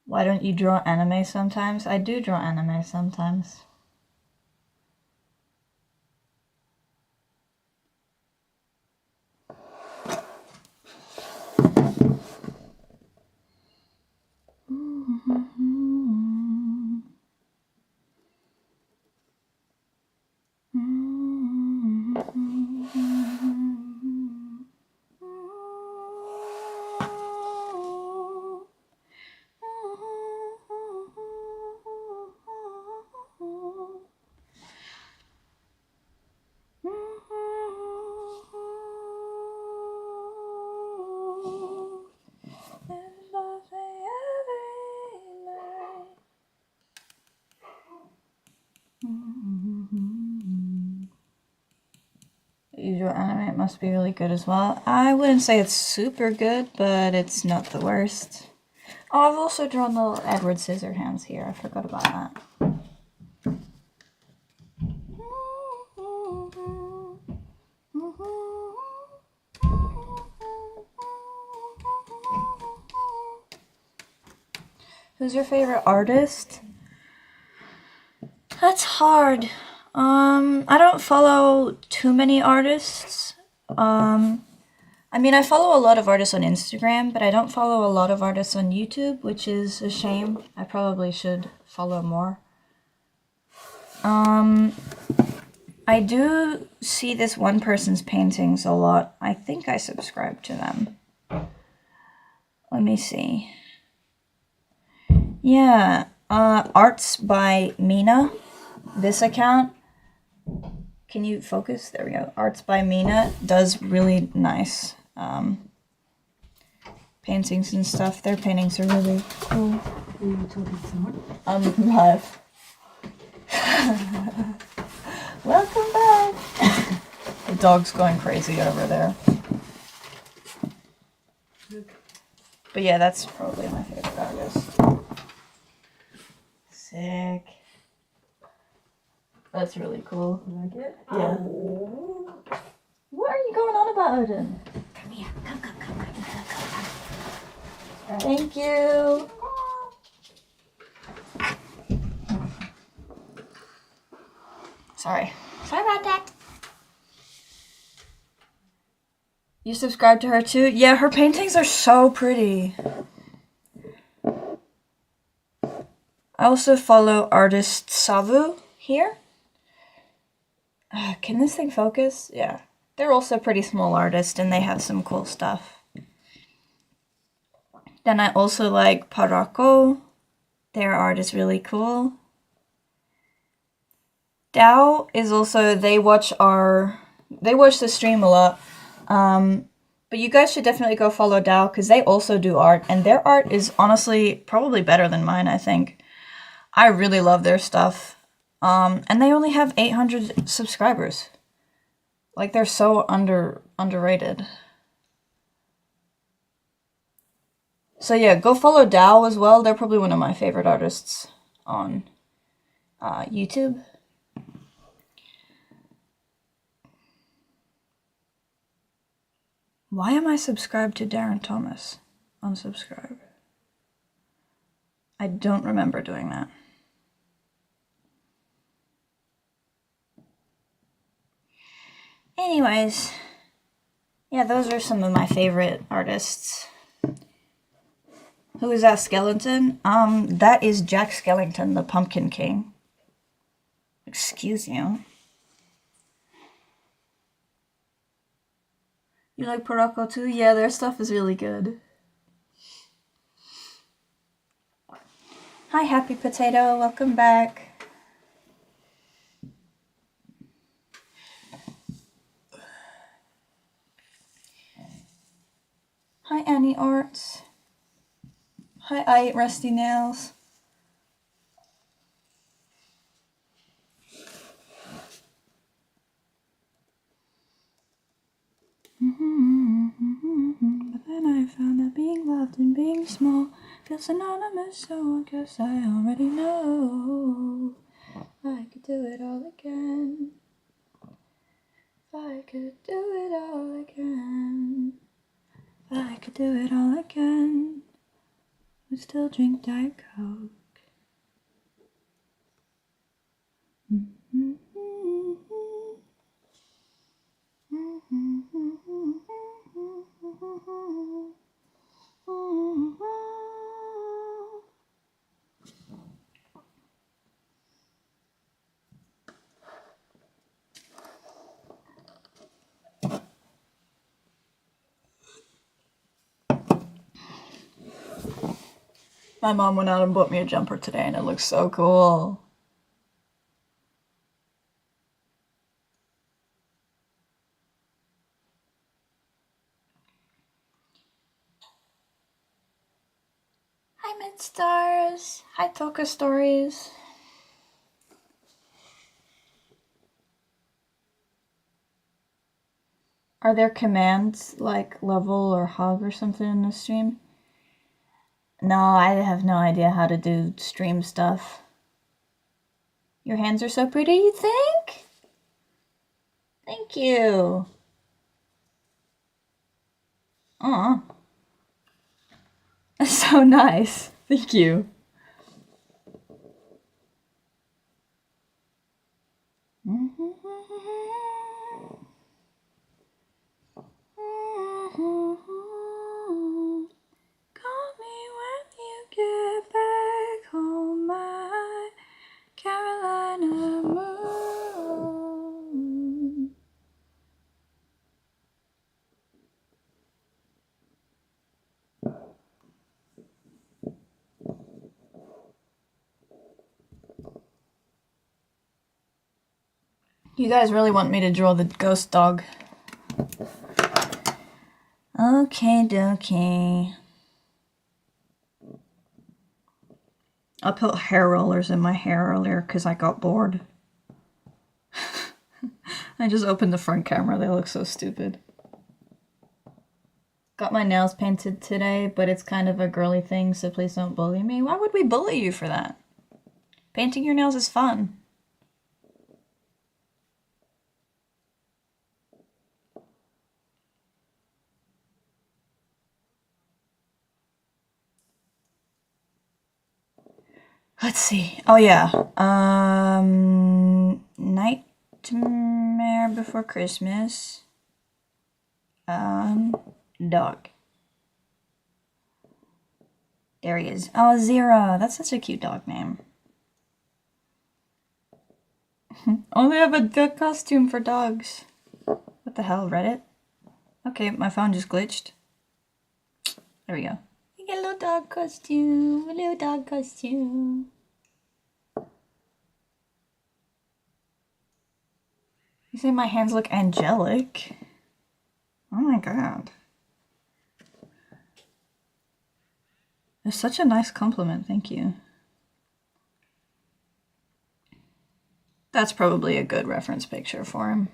Why don't you draw anime sometimes? I do draw anime sometimes. Usual anime, it must be really good as well. I wouldn't say it's super good, but it's not the worst. Oh, I've also drawn little Edward Scissorhands here. I forgot about that. Who's your favorite artist? That's hard. I don't follow too many artists. I mean, I follow a lot of artists on Instagram, but I don't follow a lot of artists on YouTube, which is a shame. I probably should follow more. I do see this one person's paintings a lot. I think I subscribe to them. Let me see. Yeah, Arts by Mina. This account. Can you focus? There we go. Arts by Mina does really nice paintings and stuff. Their paintings are really cool. Are you talking to someone? I'm live. Welcome back. The dog's going crazy over there. But yeah, that's probably my favorite artist. Sick. That's really cool. You like it? Yeah. Oh. What are you going on about, Odin? Come here. Come. Thank you. Sorry. Sorry about that. You subscribe to her too? Yeah, her paintings are so pretty. I also follow artist Savu here. Can this thing focus? Yeah. They're also pretty small artists and they have some cool stuff. Then I also like Parako. Their art is really cool. Dao is also, they watch the stream a lot. But you guys should definitely go follow Dao because they also do art and their art is honestly probably better than mine, I think. I really love their stuff. And they only have 800 subscribers. Like, they're so underrated. So yeah, go follow Dao as well. They're probably one of my favorite artists on YouTube. Why am I subscribed to Darren Thomas? Unsubscribe. I don't remember doing that. Anyways, yeah, those are some of my favorite artists. Who is that skeleton? That is Jack Skellington, the Pumpkin King. Excuse you. You like Parako too? Yeah, their stuff is really good. Hi, Happy Potato. Welcome back. Hi, Annie Arts. Hi, I Eat Rusty Nails. But then I found that being loved and being small feels synonymous, so I guess I already know. I could do it all again. If I could do it all again. If I could do it all again. Would still drink Diet Coke. My mom went out and bought me a jumper today and it looks so cool. Hi, Midstars. Hi, Toka Stories. Are there commands like level or hug or something in the stream? No, I have no idea how to do stream stuff. Your hands are so pretty, you think? Thank you. Aw. That's so nice. Thank you. Call me when you get back home, my Carolina moon. You guys really want me to draw the ghost dog. Okay, dokie. I put hair rollers in my hair earlier because I got bored. I just opened the front camera. They look so stupid. Got my nails painted today, but it's kind of a girly thing, so please don't bully me. Why would we bully you for that? Painting your nails is fun. Let's see. Oh yeah. Nightmare Before Christmas. Dog. There he is. Oh, Zero. That's such a cute dog name. Only have a duck costume for dogs. What the hell, Reddit? Okay, my phone just glitched. There we go. You get a little dog costume. A little dog costume. You say my hands look angelic? Oh my god. It's such a nice compliment, thank you. That's probably a good reference picture for him.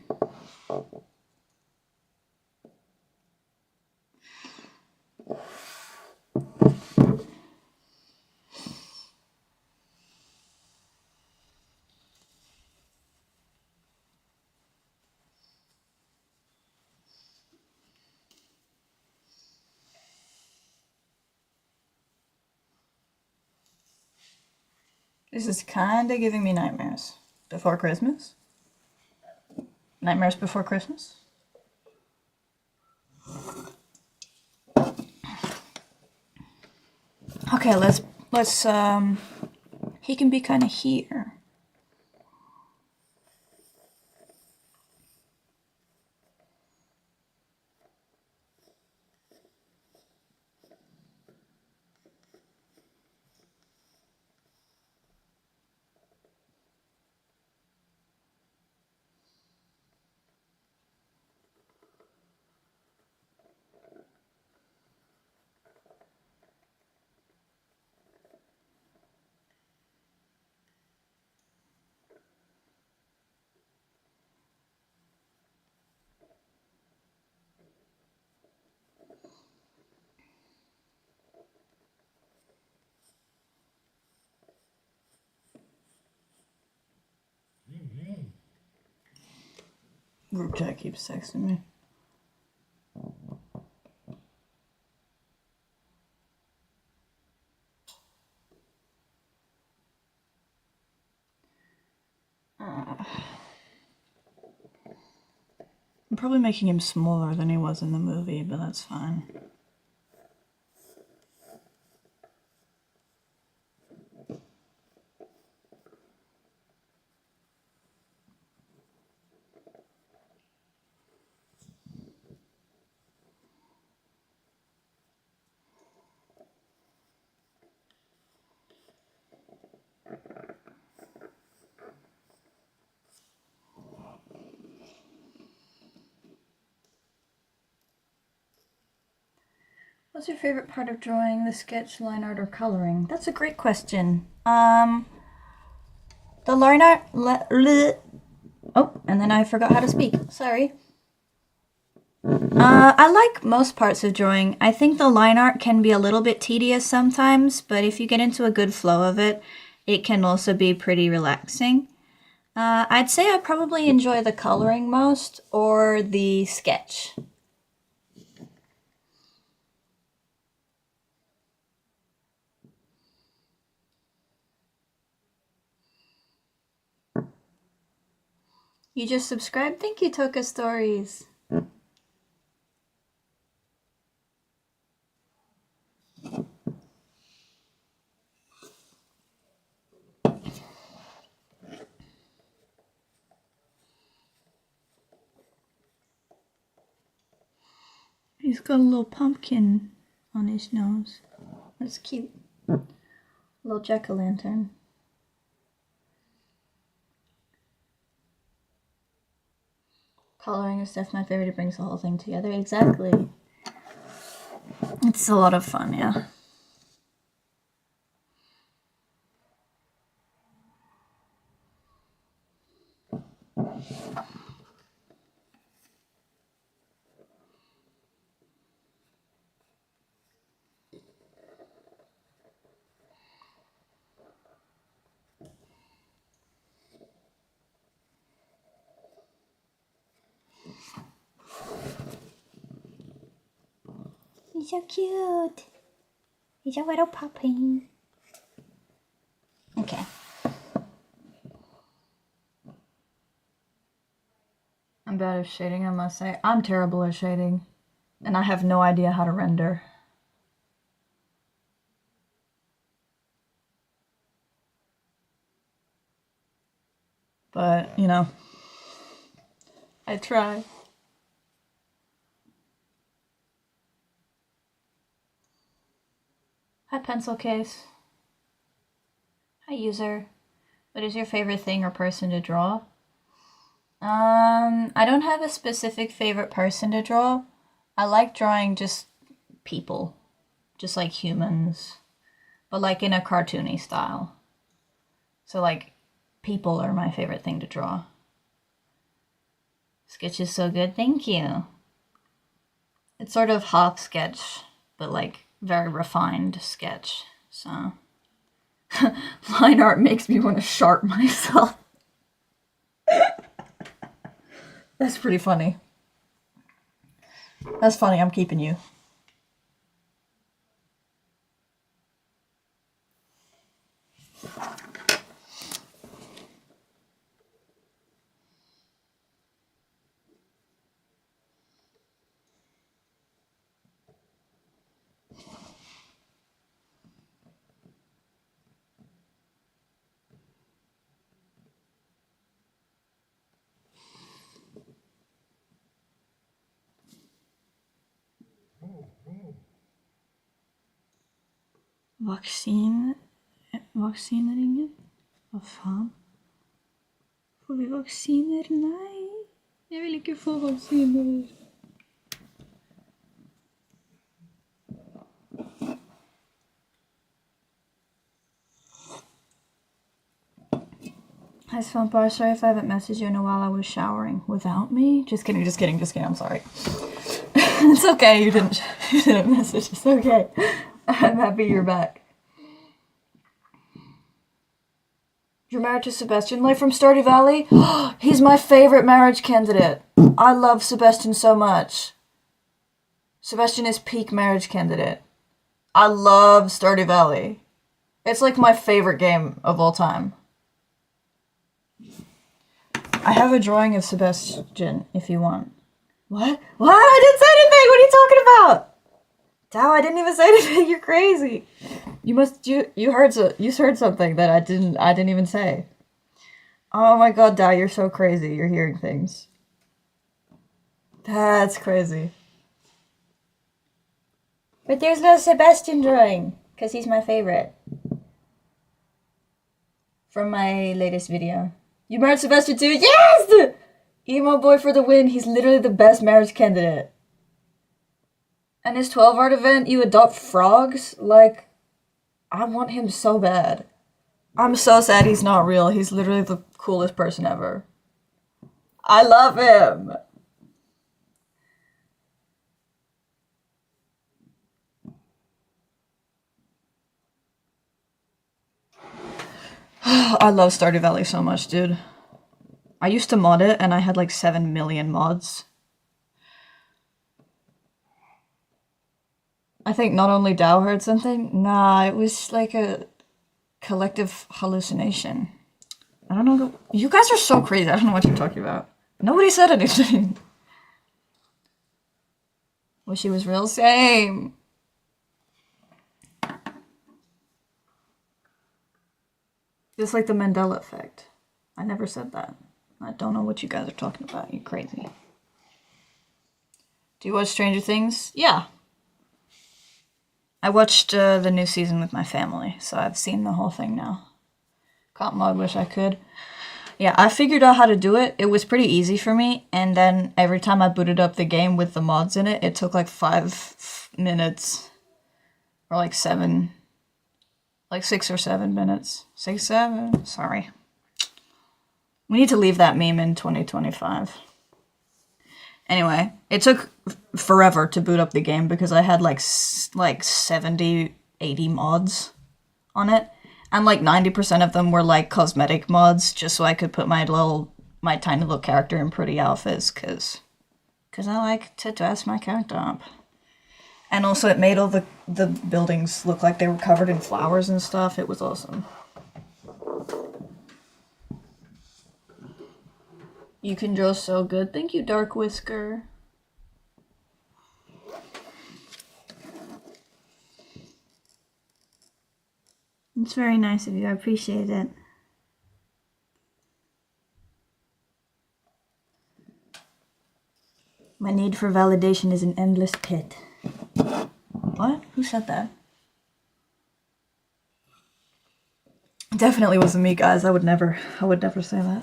This is kinda giving me nightmares. Before Christmas? Nightmares Before Christmas? Okay, let's he can be kinda here. Group chat keeps texting me. I'm probably making him smaller than he was in the movie, but that's fine. What's your favorite part of drawing? The sketch, line art, or coloring? That's a great question. The line art... Oh, and then I forgot how to speak. Sorry. I like most parts of drawing. I think the line art can be a little bit tedious sometimes, but if you get into a good flow of it, it can also be pretty relaxing. I'd say I probably enjoy the coloring most, or the sketch. You just subscribed? Thank you, Toka Stories. He's got a little pumpkin on his nose. That's cute. Little jack-o'-lantern. Coloring is definitely my favorite. It brings the whole thing together. Exactly. It's a lot of fun, yeah. He's so cute. He's a little puppy. Okay. I'm bad at shading, I must say. I'm terrible at shading. And I have no idea how to render. But, you know, I try. Hi, pencil case. Hi, user. What is your favorite thing or person to draw? I don't have a specific favorite person to draw. I like drawing just people. Just like humans. But like in a cartoony style. So like, people are my favorite thing to draw. Sketch is so good, thank you. It's sort of hop sketch, but like very refined sketch, so. Line art makes me want to sharp myself. That's pretty funny. That's funny, I'm keeping you. Vaksineringen? Hva faen? Får vi vaksiner? Nei, jeg vil ikke få vaksiner. Hi Svampar, sorry if I haven't messaged you in a while. I was showering. Without me? Just kidding, just kidding, just kidding. I'm sorry. It's okay, you didn't message. It's okay. I'm happy you're back. You're married to Sebastian, like from Stardew Valley? He's my favorite marriage candidate. I love Sebastian so much. Sebastian is peak marriage candidate. I love Stardew Valley. It's like my favorite game of all time. I have a drawing of Sebastian if you want. What? What? I didn't say anything! What are you talking about? Dow, I didn't even say anything. You're crazy. You heard something that I didn't even say. Oh my god, Dow, you're so crazy. You're hearing things. That's crazy. But there's no Sebastian drawing, because he's my favorite. From my latest video. You married Sebastian too? Yes! Emo boy for the win. He's literally the best marriage candidate. And his 12 art event, you adopt frogs? Like, I want him so bad. I'm so sad he's not real. He's literally the coolest person ever. I love him. I love Stardew Valley so much, dude. I used to mod it and I had like 7 million mods. I think not only Dow heard something. Nah, it was like a collective hallucination. I don't know. You guys are so crazy. I don't know what you're talking about. Nobody said anything. Wish he was real. Same. Just like the Mandela effect. I never said that. I don't know what you guys are talking about. You're crazy. Do you watch Stranger Things? Yeah. I watched the new season with my family, so I've seen the whole thing now. Cop mod, wish I could. Yeah, I figured out how to do it. It was pretty easy for me, and then every time I booted up the game with the mods in it, it took like 5 minutes. Or like 7. Like 6 or 7 minutes. 6, 7? Sorry. We need to leave that meme in 2025. Anyway, it took forever to boot up the game because I had like 70, 80 mods on it. And like 90% of them were like cosmetic mods just so I could put my tiny little character in pretty outfits because I like to dress my character up. And also it made all the buildings look like they were covered in flowers and stuff. It was awesome. You can draw so good. Thank you, Dark Whisker. It's very nice of you. I appreciate it. My need for validation is an endless pit. What? Who said that? Definitely wasn't me, guys. I would never say that.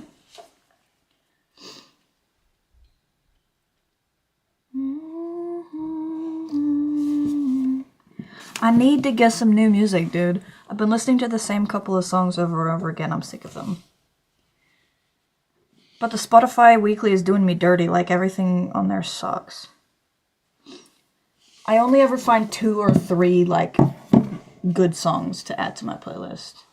I need to get some new music, dude. I've been listening to the same couple of songs over and over again. I'm sick of them. But the Spotify Weekly is doing me dirty, like everything on there sucks. I only ever find 2 or 3, like, good songs to add to my playlist.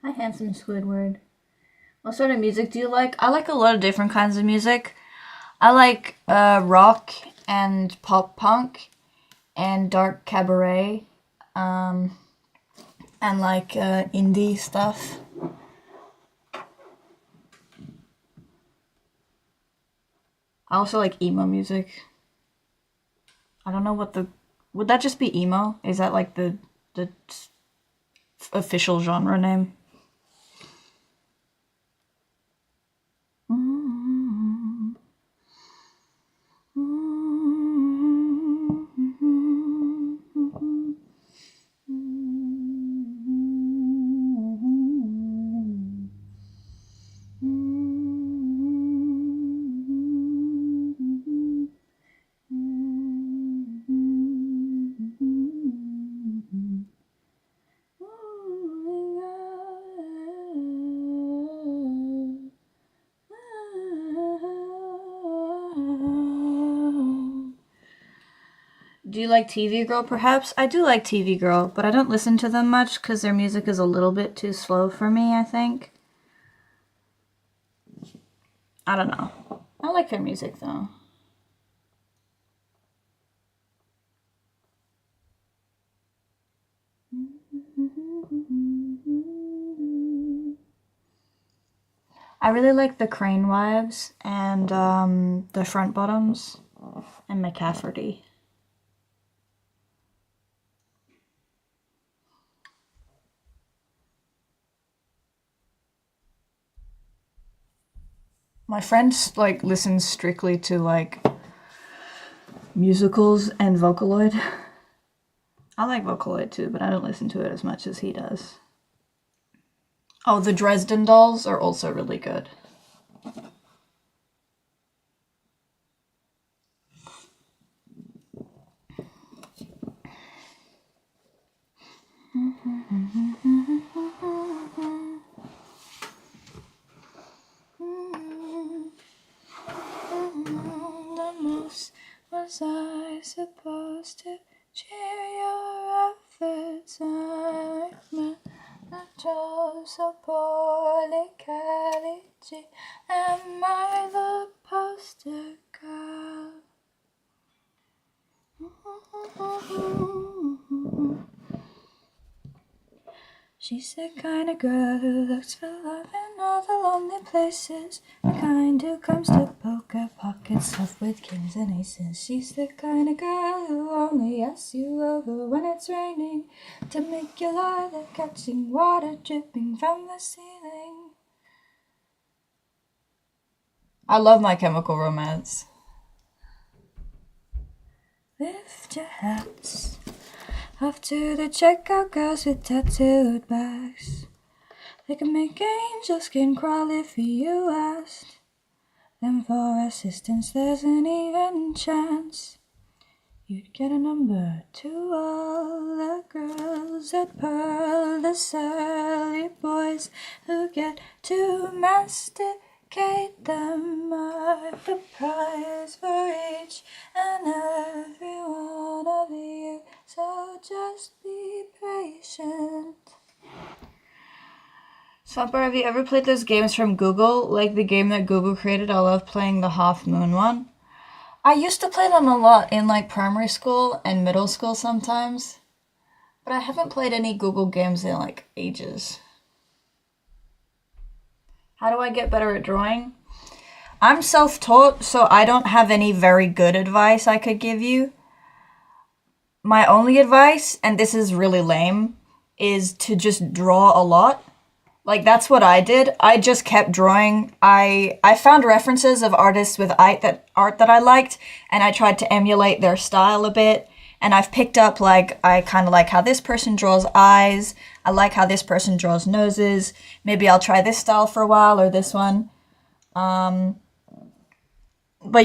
Hi, handsome Squidward. What sort of music do you like? I like a lot of different kinds of music. I like rock and pop punk and dark cabaret, and like indie stuff. I also like emo music. I don't know what would that just be emo? Is that like the the official genre name. Do you like TV Girl, perhaps? I do like TV Girl, but I don't listen to them much because their music is a little bit too slow for me, I think. I don't know. I like their music, though. I really like the Crane Wives and the Front Bottoms and McCafferty. My friend like listens strictly to like musicals and Vocaloid. I like Vocaloid too, but I don't listen to it as much as he does. Oh, the Dresden Dolls are also really good. The most was I supposed to cheer your efforts? I chose so poorly, Kelly G. Am I the poster girl? She's the kind of girl who looks for love in all the lonely places, the kind who comes to poke her pockets stuffed with kings and aces. She's the kind of girl who only asks you over when it's raining, to make you lie there catching water dripping from the ceiling. I love My Chemical Romance. Lift your hats off to the checkout girls with tattooed backs. They can make angel skin crawl if you asked them for assistance. There's an even chance you'd get a number to all the girls at Pearl, the surly boys who get to masticate them are the prize for each and every one of you. So just be patient. Swamper, have you ever played those games from Google? Like the game that Google created? I love playing the Half Moon one. I used to play them a lot in like primary school and middle school sometimes. But I haven't played any Google games in like ages. How do I get better at drawing? I'm self-taught, so I don't have any very good advice I could give you. My only advice, and this is really lame, is to just draw a lot. Like, that's what I did. I just kept drawing. I found references of artists with art that I liked, and I tried to emulate their style a bit. And I've picked up, like, I kind of like how this person draws eyes. I like how this person draws noses. Maybe I'll try this style for a while, or this one. But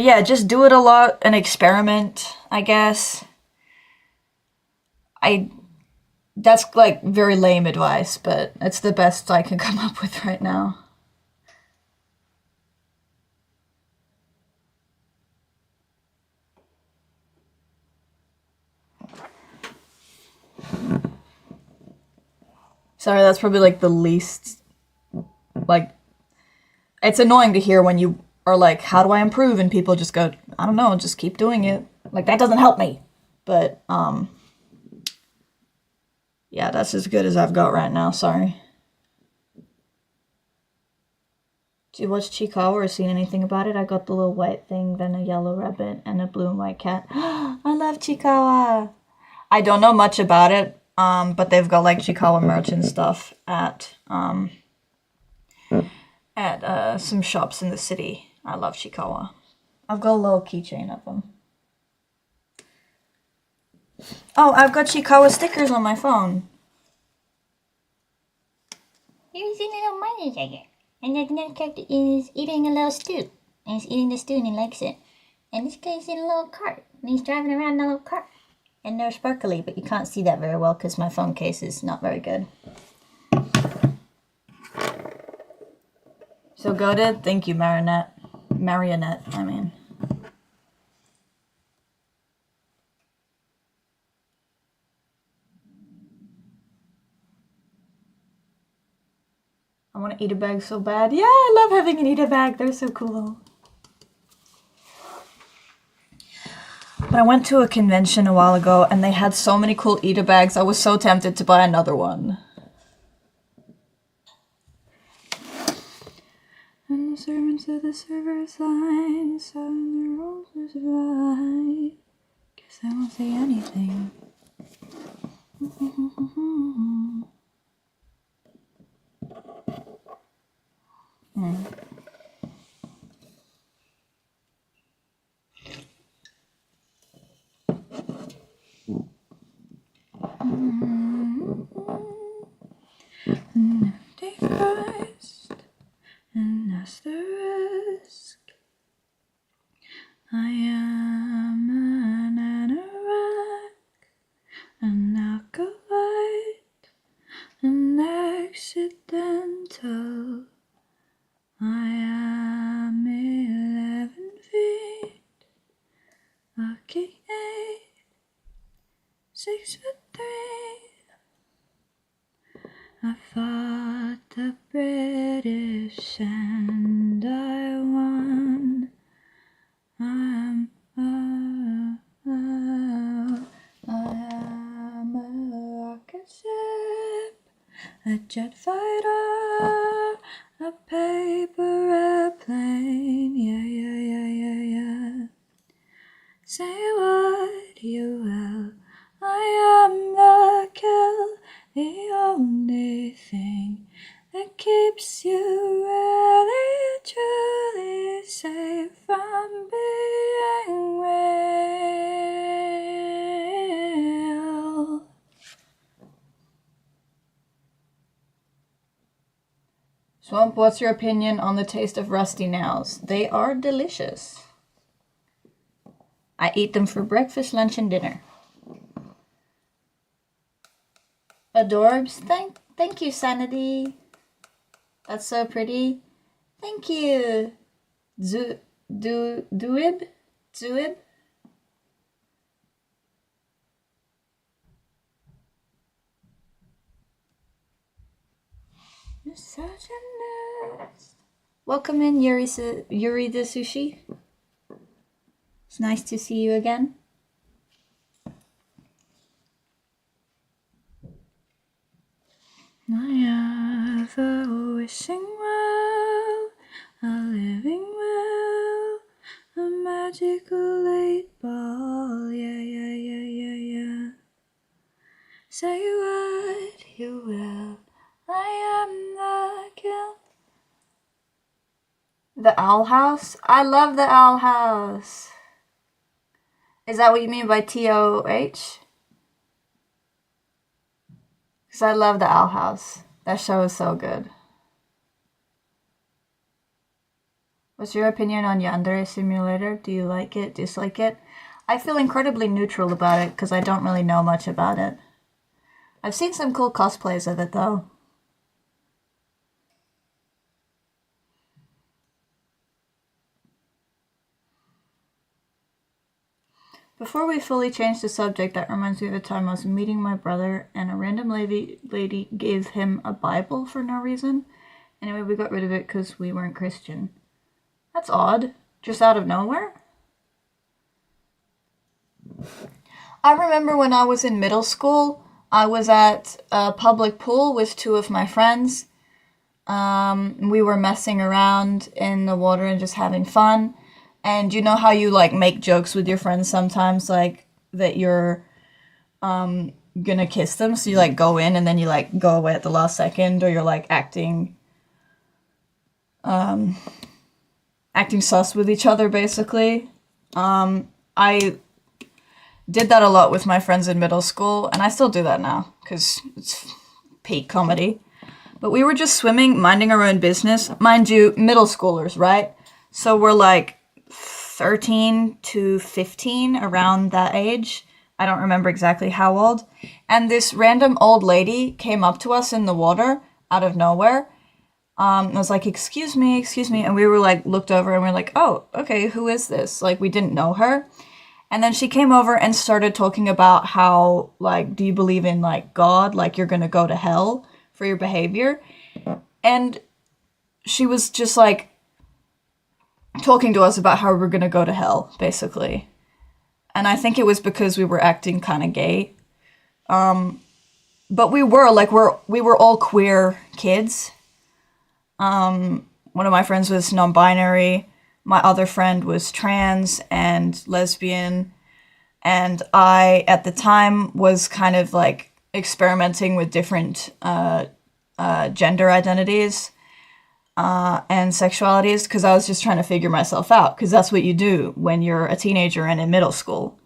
yeah, just do it a lot and experiment, I guess. That's like very lame advice, but it's the best I can come up with right now. Sorry, that's probably like the least, like, it's annoying to hear when you are like, how do I improve? And people just go, I don't know, just keep doing it. Like, that doesn't help me. But, yeah, that's as good as I've got right now, sorry. Do you watch Chiikawa or seen anything about it? I got the little white thing, then a yellow rabbit, and a blue and white cat. I love Chiikawa! I don't know much about it. But they've got like Chiikawa merch and stuff at some shops in the city. I love Chiikawa. I've got a little keychain of them. Oh, I've got Chiikawa stickers on my phone. There's a little money tiger, and the little character is eating a little stew, and he's eating the stew and he likes it. And this guy's in a little cart, and he's driving around in a little cart. And they're sparkly, but you can't see that very well because my phone case is not very good. So goated, thank you, Marionette, I mean. I want to eat a bag so bad. Yeah, I love having an eat a bag. They're so cool. But I went to a convention a while ago and they had so many cool Ita bags. I was so tempted to buy another one. And the servants of the server signs on the roses right. Guess I won't say anything. Take first, and that's the risk. I am an anorak, an acolyte, an accidental. I am 11 feet, okay, 6'3". I fought the British and I won. I am a rocket ship, a jet fighter, a paper airplane. Yeah. Say what you will, I am the kill. The only thing that keeps you really, truly safe from being real. Swamp, what's your opinion on the taste of rusty nails? They are delicious. I eat them for breakfast, lunch, and dinner. Adorbs, thank you, Sanity. That's so pretty. Thank you. Zuib? You're such a nerd. Welcome in, Yuri the Sushi. It's nice to see you again. I have a wishing well, a living well, a magical 8-ball, yeah. Say what you will, I am the kill. The Owl House? I love the Owl House. Is that what you mean by TOH? Because I love the Owl House. That show is so good. What's your opinion on Yandere Simulator? Do you like it? Dislike it? I feel incredibly neutral about it because I don't really know much about it. I've seen some cool cosplays of it though. Before we fully change the subject, that reminds me of a time I was meeting my brother and a random lady gave him a Bible for no reason. Anyway, we got rid of it because we weren't Christian. That's odd. Just out of nowhere? I remember when I was in middle school, I was at a public pool with 2 of my friends. We were messing around in the water and just having fun. And you know how you like make jokes with your friends sometimes, like that you're gonna kiss them, so you like go in and then you like go away at the last second, or you're like acting sus with each other, basically. I did that a lot with my friends in middle school, and I still do that now because it's peak comedy. But we were just swimming, minding our own business. Mind you, middle schoolers, right? So we're like 13 to 15, around that age. I don't remember exactly how old. And this random old lady came up to us in the water out of nowhere. And was like, excuse me. And we were like, looked over and we are like, oh, okay, who is this? Like, we didn't know her. And then she came over and started talking about how, like, do you believe in, like, God? Like, you're gonna go to hell for your behavior? And she was just, like, talking to us about how we're gonna go to hell, basically. And I think it was because we were acting kind of gay. But we were, like, we were all queer kids. One of my friends was non-binary. My other friend was trans and lesbian. And I, at the time, was kind of, like, experimenting with different gender identities and sexualities, because I was just trying to figure myself out, because that's what you do when you're a teenager and in middle school.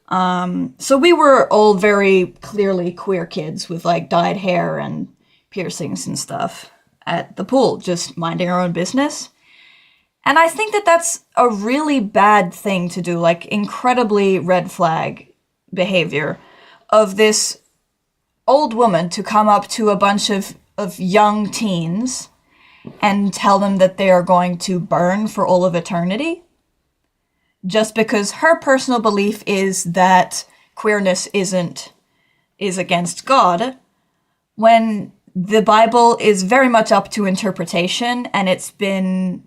So we were all very clearly queer kids with, like, dyed hair and piercings and stuff at the pool, just minding our own business. And I think that that's a really bad thing to do, like, incredibly red flag behavior of this old woman to come up to a bunch of young teens and tell them that they are going to burn for all of eternity, just because her personal belief is that queerness is against God, when the Bible is very much up to interpretation, and it's been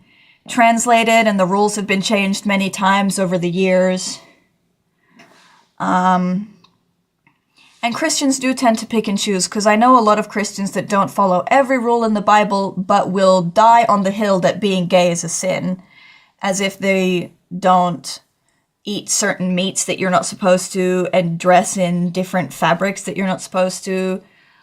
translated and the rules have been changed many times over the years. And Christians do tend to pick and choose, because I know a lot of Christians that don't follow every rule in the Bible, but will die on the hill that being gay is a sin, as if they don't eat certain meats that you're not supposed to, and dress in different fabrics that you're not supposed to.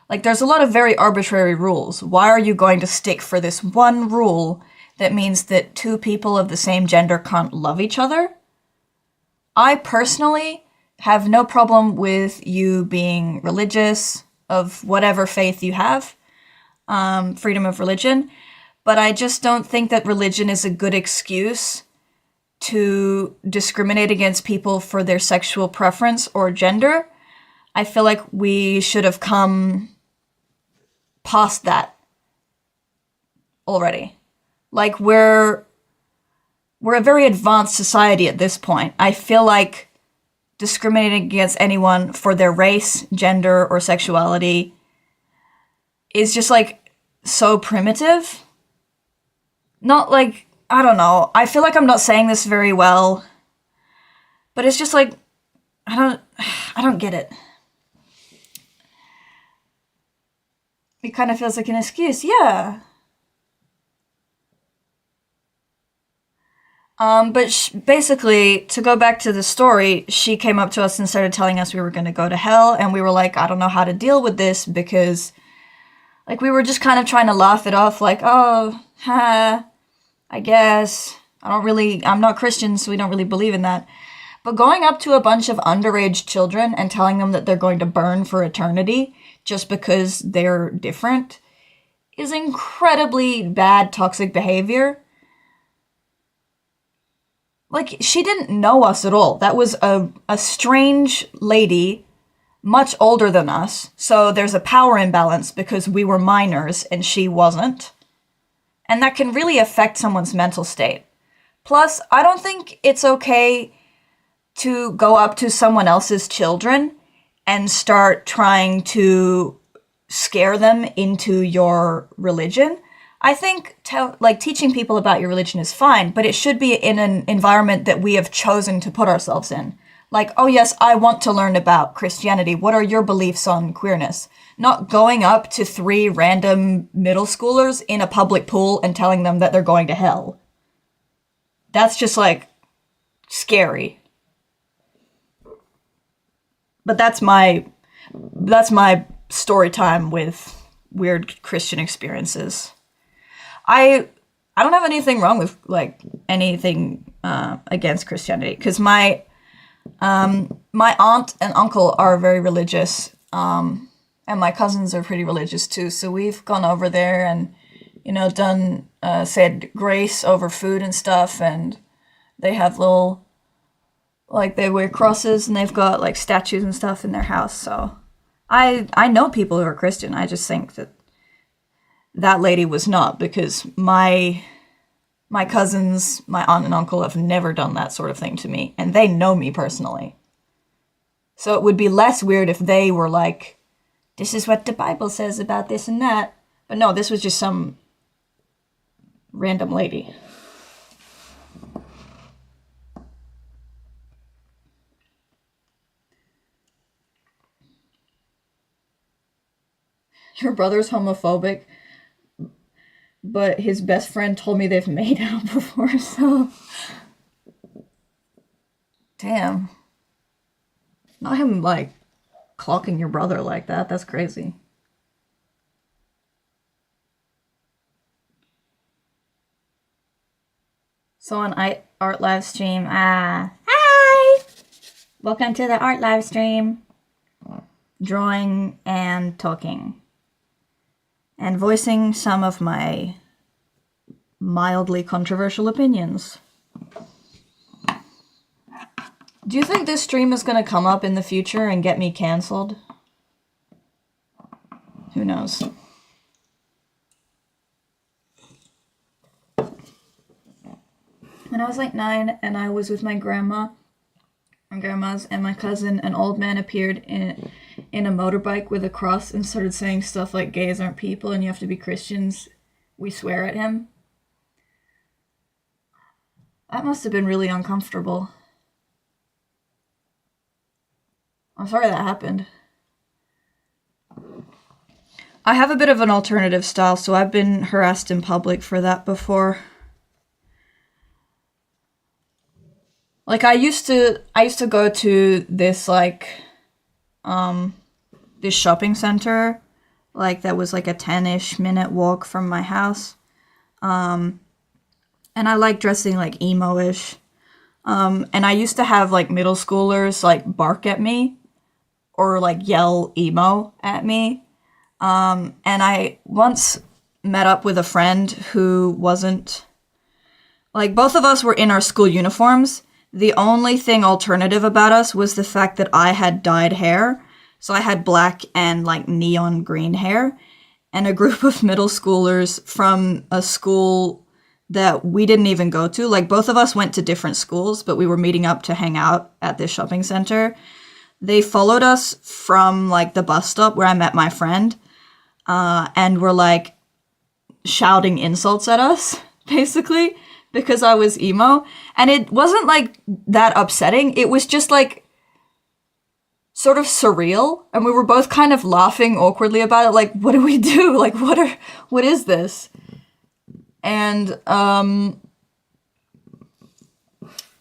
Like, there's a lot of very arbitrary rules. Why are you going to stick for this one rule that means that two people of the same gender can't love each other? I personally have no problem with you being religious, of whatever faith you have, freedom of religion, but I just don't think that religion is a good excuse to discriminate against people for their sexual preference or gender. I feel like we should have come past that already. Like, we're a very advanced society at this point. I feel like discriminating against anyone for their race, gender, or sexuality is just, like, so primitive. Not like, I don't know, I feel like I'm not saying this very well, but it's just like, I don't get it. It kind of feels like an excuse, yeah. But basically, to go back to the story, she came up to us and started telling us we were going to go to hell, and we were like, I don't know how to deal with this, because, like, we were just kind of trying to laugh it off, like, oh, I guess, I'm not Christian, so we don't really believe in that. But going up to a bunch of underage children and telling them that they're going to burn for eternity just because they're different is incredibly bad, toxic behavior. Like, she didn't know us at all. That was a strange lady, much older than us, so there's a power imbalance because we were minors and she wasn't. And that can really affect someone's mental state. Plus, I don't think it's okay to go up to someone else's children and start trying to scare them into your religion. I think teaching people about your religion is fine, but it should be in an environment that we have chosen to put ourselves in. Like, oh yes, I want to learn about Christianity. What are your beliefs on queerness? Not going up to 3 random middle schoolers in a public pool and telling them that they're going to hell. That's just, like, scary. But that's my That's my story time with weird Christian experiences. I don't have anything wrong with like anything against Christianity, because my aunt and uncle are very religious, and my cousins are pretty religious too. So we've gone over there and done said grace over food and stuff, and they have little like they wear crosses and they've got like statues and stuff in their house. So I know people who are Christian. I just think that lady was not, because my cousins, my aunt and uncle have never done that sort of thing to me, and they know me personally. So it would be less weird if they were like, this is what the Bible says about this and that. But no, this was just some random lady. Your brother's homophobic, but his best friend told me they've made out before, so... Damn. Not him, like, clocking your brother like that. That's crazy. So on art live stream, hi! Welcome to the art live stream. Drawing and talking. And voicing some of my mildly controversial opinions. Do you think this stream is going to come up in the future and get me cancelled? Who knows? When I was like 9 and I was with my grandma's and my cousin, an old man appeared in a motorbike with a cross and started saying stuff like gays aren't people and you have to be Christians. We swear at him. That must have been really uncomfortable. I'm sorry that happened. I have a bit of an alternative style, so I've been harassed in public for that before. Like I used to go to this like this shopping center, like that was like a 10-ish minute walk from my house. And I like dressing like emo-ish. And I used to have like middle schoolers like bark at me or like yell emo at me. And I once met up with a friend who wasn't, like both of us were in our school uniforms. The only thing alternative about us was the fact that I had dyed hair. So I had black and like neon green hair. And a group of middle schoolers from a school that we didn't even go to, like both of us went to different schools, but we were meeting up to hang out at this shopping center. They followed us from like the bus stop where I met my friend, and were like shouting insults at us, basically, because I was emo. And it wasn't like that upsetting. It was just like sort of surreal. And we were both kind of laughing awkwardly about it. Like, what do we do? Like, what is this? And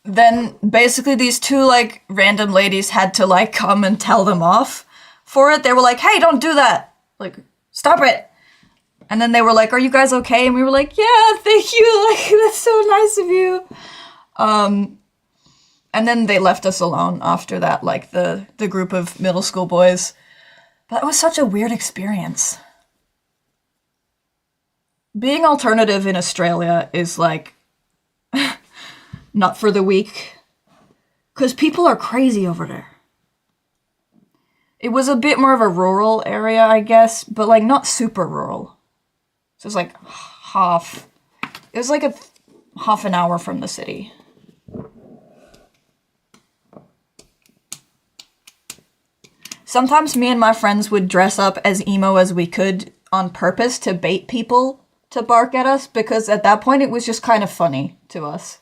then basically these two like random ladies had to like come and tell them off for it. They were like, hey, don't do that. Like, stop it. And then they were like, are you guys okay? And we were like, yeah, thank you. Like, that's so nice of you. And then they left us alone after that, like the group of middle school boys. But it was such a weird experience. Being alternative in Australia is like not for the weak, because people are crazy over there. It was a bit more of a rural area, I guess, but like not super rural. So it was like it was like half an hour from the city. Sometimes me and my friends would dress up as emo as we could on purpose to bait people to bark at us, because at that point it was just kind of funny to us.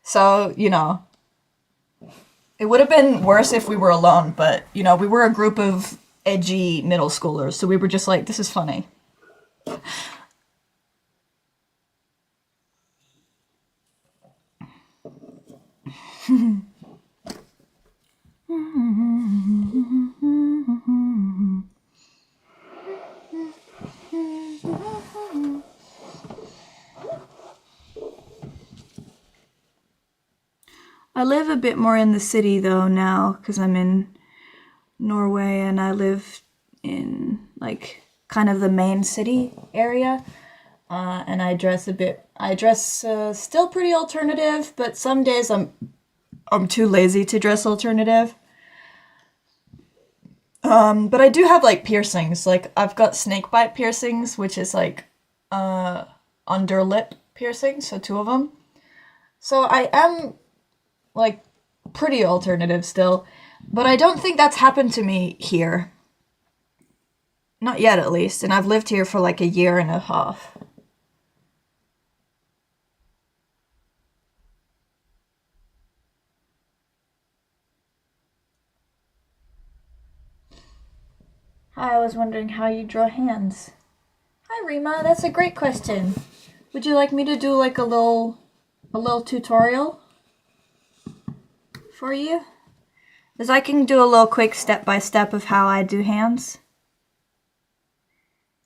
So, you know, it would have been worse if we were alone, but, you know, we were a group of edgy middle schoolers, so we were just like, this is funny. I live a bit more in the city though now because I'm in Norway and I live in like kind of the main city area. And I dress still pretty alternative, but some days I'm too lazy to dress alternative. But I do have like piercings. Like I've got snakebite piercings, which is like underlip piercings, so 2 of them. So I am like pretty alternative still, but I don't think that's happened to me here. Not yet, at least, and I've lived here for like a year and a half. I was wondering how you draw hands. Hi Rima, that's a great question. Would you like me to do like a little tutorial for you? Because I can do a little quick step-by-step of how I do hands.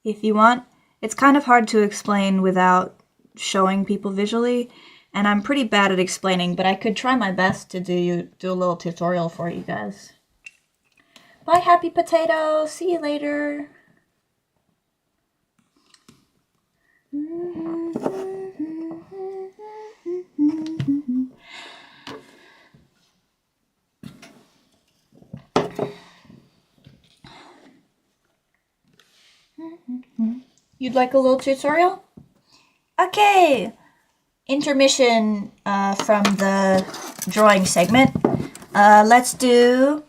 If you want. It's kind of hard to explain without showing people visually, and I'm pretty bad at explaining, but I could try my best to do a little tutorial for you guys. Bye, Happy Potato. See you later. You'd like a little tutorial? Okay. Intermission from the drawing segment. Let's do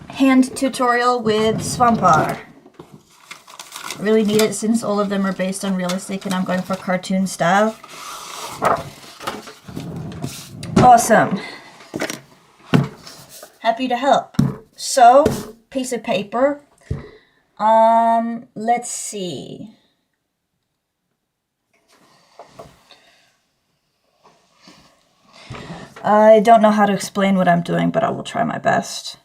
hand tutorial with Svampar. I really need it since all of them are based on realistic and I'm going for cartoon style. Awesome. Happy to help. So, piece of paper. Let's see. I don't know how to explain what I'm doing, but I will try my best.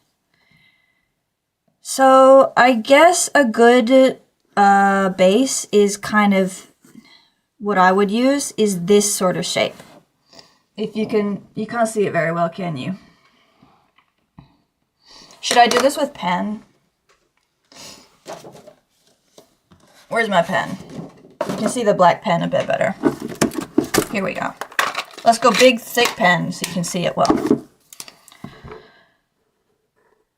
So I guess a good base is kind of what I would use is this sort of shape. If you can't see it very well, can you? Should I do this with pen? Where's my pen? You can see the black pen a bit better. Here we go. Let's go big, thick pen so you can see it well.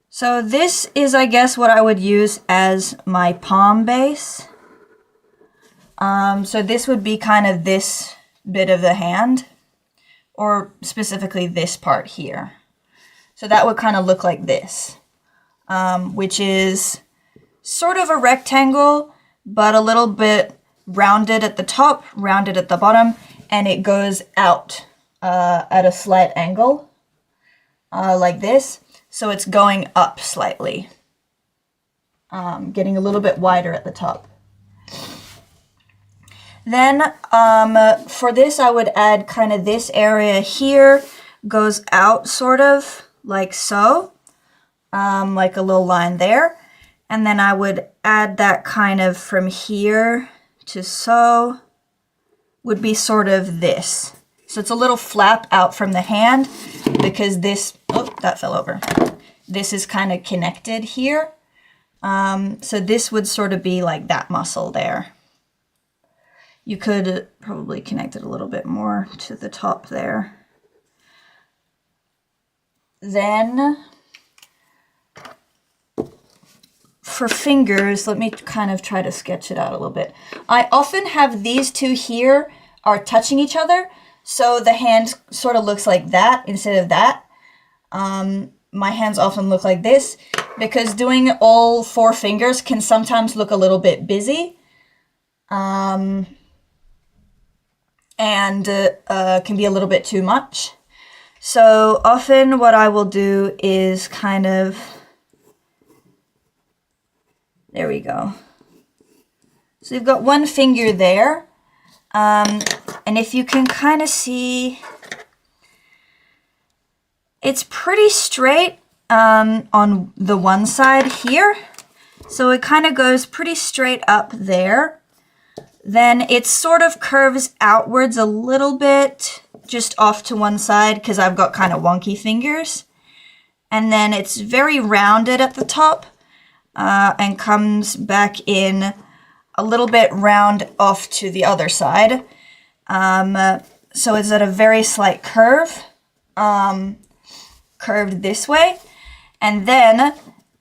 So this is, I guess, what I would use as my palm base. So this would be kind of this bit of the hand, or specifically this part here. So that would kind of look like this, which is sort of a rectangle, but a little bit rounded at the top, rounded at the bottom, and it goes out at a slight angle, like this. So it's going up slightly, getting a little bit wider at the top. Then for this, I would add kind of this area here goes out sort of like so, like a little line there. And then I would add that kind of from here to so, would be sort of this. So it's a little flap out from the hand because this, oh, that fell over. This is kind of connected here. So this would sort of be like that muscle there. You could probably connect it a little bit more to the top there. Then for fingers, let me kind of try to sketch it out a little bit. I often have these two here are touching each other, so the hand sort of looks like that instead of that. My hands often look like this because doing all 4 fingers can sometimes look a little bit busy. And can be a little bit too much. So often what I will do is kind of, there we go. So you've got 1 finger there. And if you can kind of see, it's pretty straight on the one side here. So it kind of goes pretty straight up there. Then it sort of curves outwards a little bit just off to one side because I've got kind of wonky fingers. And then it's very rounded at the top and comes back in a little bit round off to the other side. So it's at a very slight curve, curved this way. And then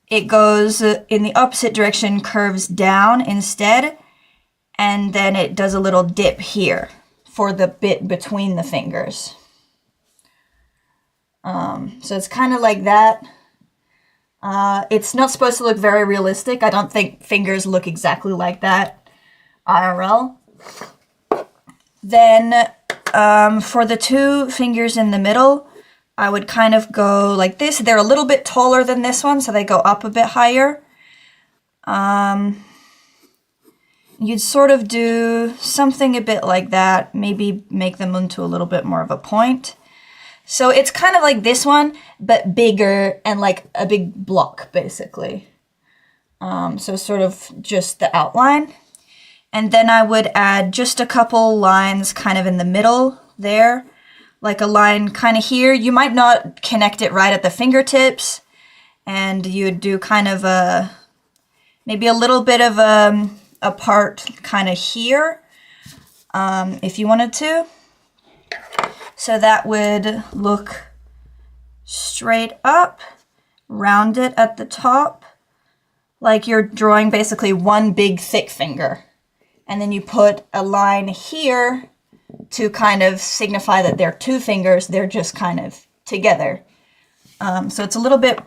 it goes in the opposite direction, curves down instead. And then it does a little dip here for the bit between the fingers. So it's kind of like that. It's not supposed to look very realistic. I don't think fingers look exactly like that IRL. Then for the two fingers in the middle, I would kind of go like this. They're a little bit taller than this one, so they go up a bit higher. You'd sort of do something a bit like that, maybe make them into a little bit more of a point. So it's kind of like this one, but bigger and like a big block, basically. So sort of just the outline. And then I would add just a couple lines kind of in the middle there, like a line kind of here. You might not connect it right at the fingertips, and you'd do kind of a, maybe a little bit of a part kind of here, if you wanted to. So that would look straight up, rounded at the top, like you're drawing basically one big thick finger. And then you put a line here to kind of signify that they're two fingers, they're just kind of together. So it's a little bit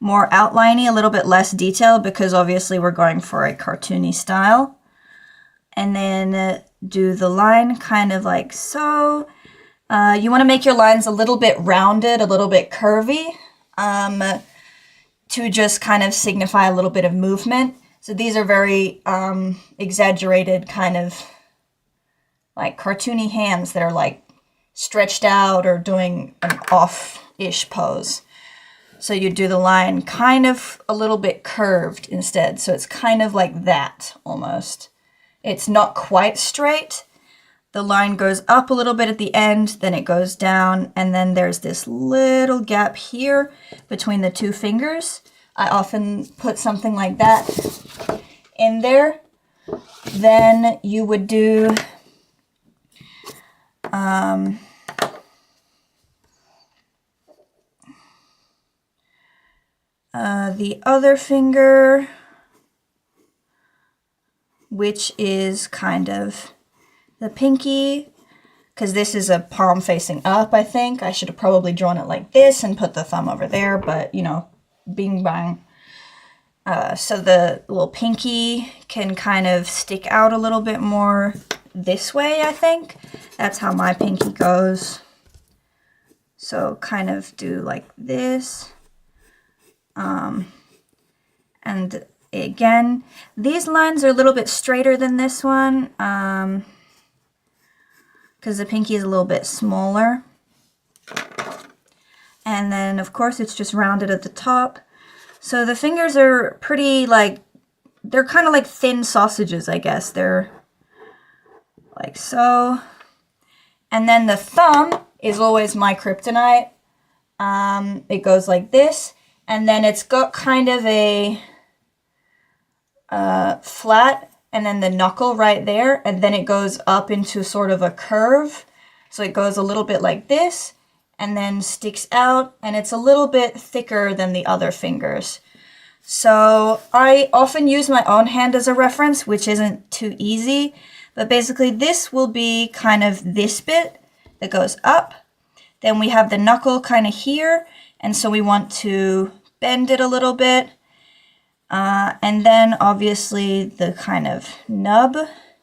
more outliney, a little bit less detail, because obviously we're going for a cartoony style. And then do the line kind of like so. You want to make your lines a little bit rounded, a little bit curvy, to just kind of signify a little bit of movement. So these are very exaggerated, kind of like cartoony hands that are like stretched out or doing an off-ish pose. So you do the line kind of a little bit curved instead. So it's kind of like that almost. It's not quite straight. The line goes up a little bit at the end, then it goes down, and then there's this little gap here between the two fingers. I often put something like that in there. Then you would do the other finger, which is kind of the pinky, because this is a palm facing up, I think. I should have probably drawn it like this and put the thumb over there, but, you know, bing bang. So the little pinky can kind of stick out a little bit more this way, I think. That's how my pinky goes. So kind of do like this. And again, these lines are a little bit straighter than this one, because the pinky is a little bit smaller. And then, of course, it's just rounded at the top. So the fingers are pretty, like, they're kind of like thin sausages, I guess. They're like so. And then the thumb is always my kryptonite. It goes like this. And then it's got kind of a flat, and then the knuckle right there, and then it goes up into sort of a curve. So it goes a little bit like this, and then sticks out, and it's a little bit thicker than the other fingers. So I often use my own hand as a reference, which isn't too easy, but basically this will be kind of this bit that goes up. Then we have the knuckle kind of here, and so we want to bend it a little bit. And then obviously the kind of nub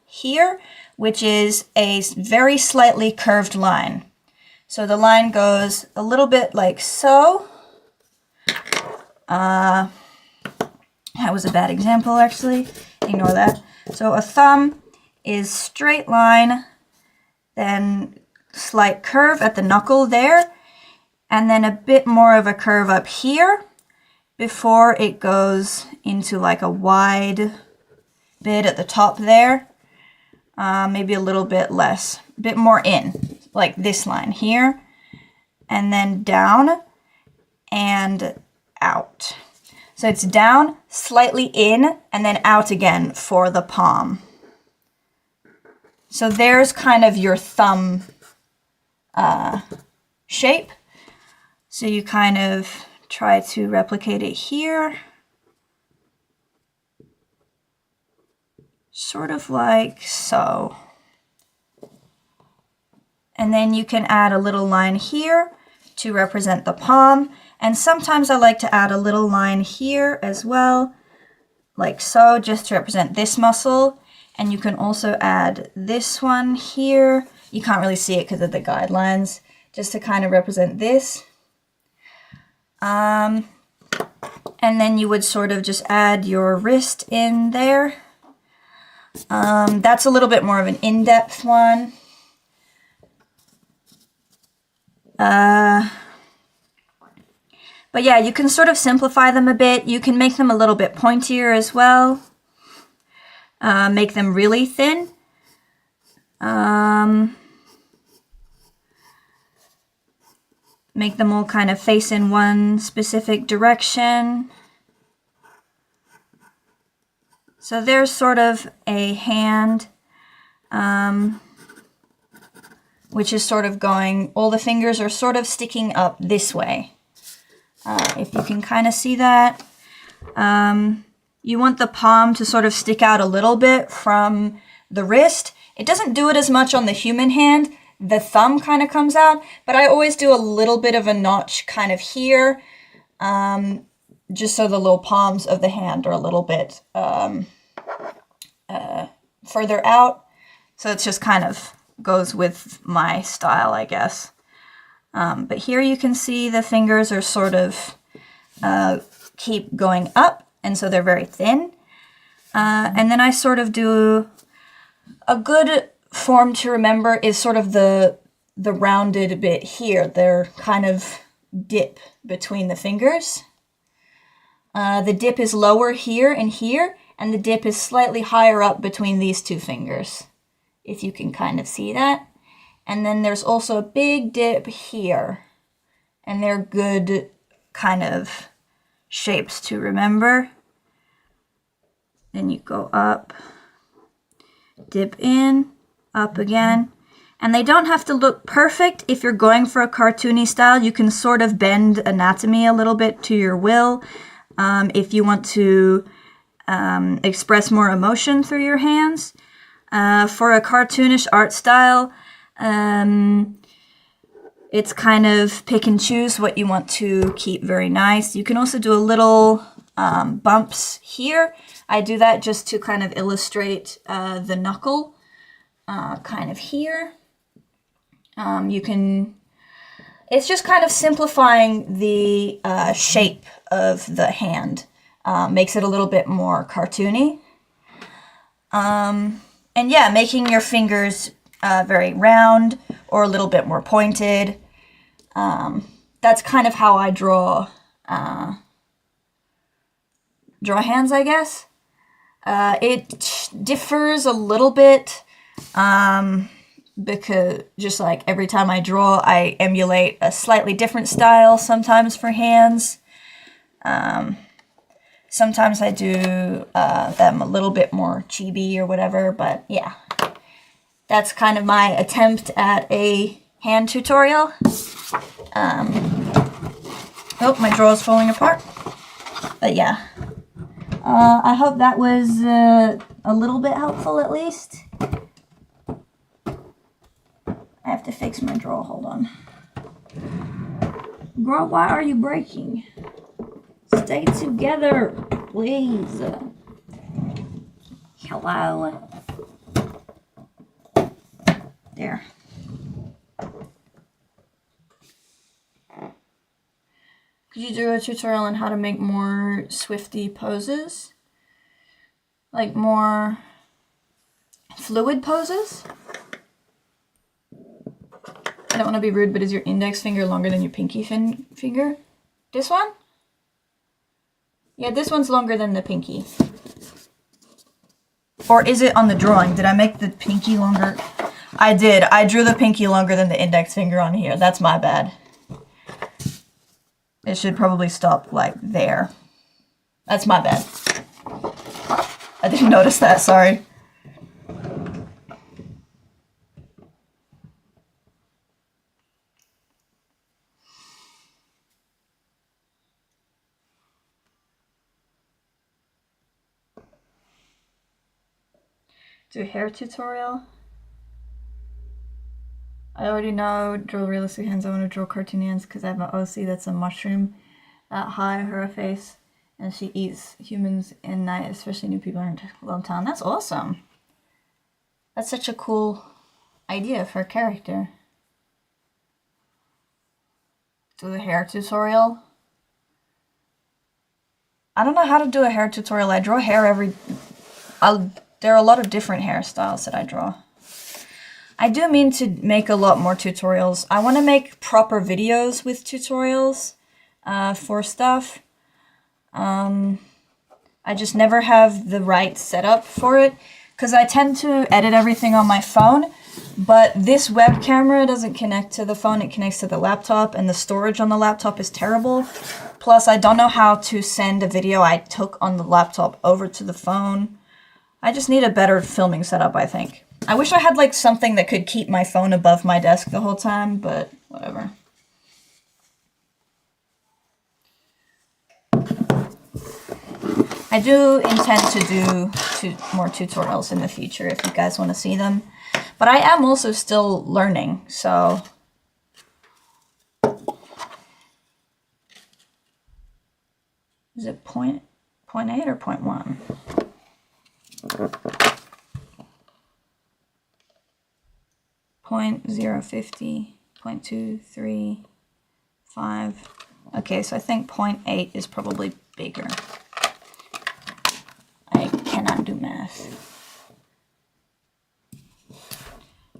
here, which is a very slightly curved line. So the line goes a little bit like so. That was a bad example, actually. Ignore that. So a thumb is straight line, then slight curve at the knuckle there, and then a bit more of a curve up here before it goes into like a wide bit at the top there. Maybe a little bit less, a bit more in, like this line here, and then down and out. So it's down, slightly in, and then out again for the palm. So there's kind of your thumb shape. So you kind of try to replicate it here. Sort of like so. And then you can add a little line here to represent the palm. And sometimes I like to add a little line here as well, like so, just to represent this muscle. And you can also add this one here. You can't really see it because of the guidelines, just to kind of represent this. And then you would sort of just add your wrist in there. That's a little bit more of an in-depth one. But yeah, you can sort of simplify them a bit. You can make them a little bit pointier as well. Make them really thin. Make them all kind of face in one specific direction. So there's sort of a hand, which is sort of going, all the fingers are sort of sticking up this way. If you can kind of see that. You want the palm to sort of stick out a little bit from the wrist. It doesn't do it as much on the human hand. The thumb kind of comes out, but I always do a little bit of a notch kind of here, just so the little palms of the hand are a little bit further out. So it just kind of goes with my style, I guess. But here you can see the fingers are sort of keep going up, and so they're very thin. And then I sort of do a good form to remember is sort of the rounded bit here. They're kind of dip between the fingers. The dip is lower here and here, and the dip is slightly higher up between these two fingers, if you can kind of see that. And then there's also a big dip here, and they're good kind of shapes to remember. Then you go up, dip in, up again. And they don't have to look perfect. If you're going for a cartoony style, you can sort of bend anatomy a little bit to your will. If you want to express more emotion through your hands. For a cartoonish art style, it's kind of pick and choose what you want to keep very nice. You can also do a little bumps here. I do that just to kind of illustrate the knuckle kind of here. It's just kind of simplifying the shape of the hand. Makes it a little bit more cartoony. And yeah, making your fingers very round or a little bit more pointed. That's kind of how I draw hands, I guess. It differs a little bit because just like every time I draw, I emulate a slightly different style sometimes for hands. Sometimes I do them a little bit more chibi or whatever, but yeah. That's kind of my attempt at a hand tutorial. Oh, my drawer's falling apart. But yeah. I hope that was a little bit helpful at least. I have to fix my drawer, hold on. Girl, why are you breaking? Stay together, please. Hello. There. Could you do a tutorial on how to make more Swifty poses? Like more fluid poses? I don't want to be rude, but is your index finger longer than your pinky finger? This one? Yeah, this one's longer than the pinky. Or is it on the drawing? Did I make the pinky longer? I did. I drew the pinky longer than the index finger on here. That's my bad. It should probably stop like there. That's my bad. I didn't notice that, sorry. Do a hair tutorial. I already know, draw realistic hands. I want to draw cartoon hands because I have an OC that's a mushroom that high her face, and she eats humans in night, especially new people in Lone Town. That's awesome. That's such a cool idea for a character. Do a hair tutorial. I don't know how to do a hair tutorial. I draw hair there are a lot of different hairstyles that I draw. I do mean to make a lot more tutorials. I want to make proper videos with tutorials for stuff. I just never have the right setup for it because I tend to edit everything on my phone, but this web camera doesn't connect to the phone, it connects to the laptop, and the storage on the laptop is terrible. Plus, I don't know how to send a video I took on the laptop over to the phone. I just need a better filming setup, I think. I wish I had like something that could keep my phone above my desk the whole time, but whatever. I do intend to do more tutorials in the future if you guys want to see them. But I am also still learning, so... Is it point 0.8 or 0.1? 0.050, 0.235. Okay, so I think 0.8 is probably bigger. I cannot do math.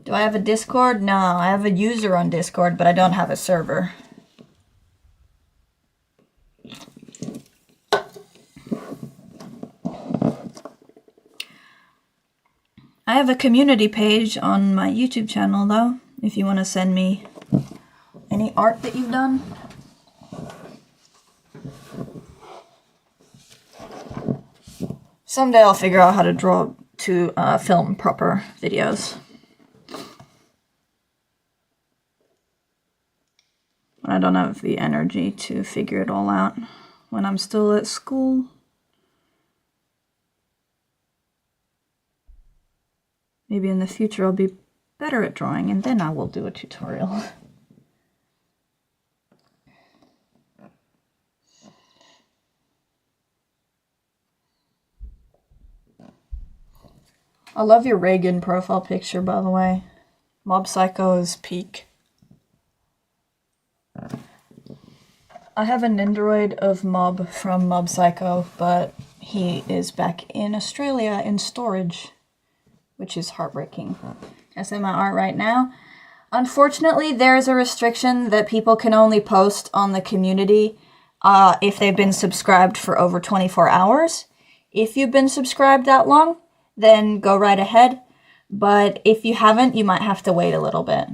Do I have a Discord? No, I have a user on Discord, but I don't have a server. I have a community page on my YouTube channel, though, if you want to send me any art that you've done. Someday I'll figure out how to draw to film proper videos. I don't have the energy to figure it all out when I'm still at school. Maybe in the future I'll be better at drawing and then I will do a tutorial. I love your Reagan profile picture, by the way. Mob Psycho is peak. I have a Nendoroid of Mob from Mob Psycho, but he is back in Australia in storage, which is heartbreaking. That's in my art right now. Unfortunately, there's a restriction that people can only post on the community if they've been subscribed for over 24 hours. If you've been subscribed that long, then go right ahead. But if you haven't, you might have to wait a little bit.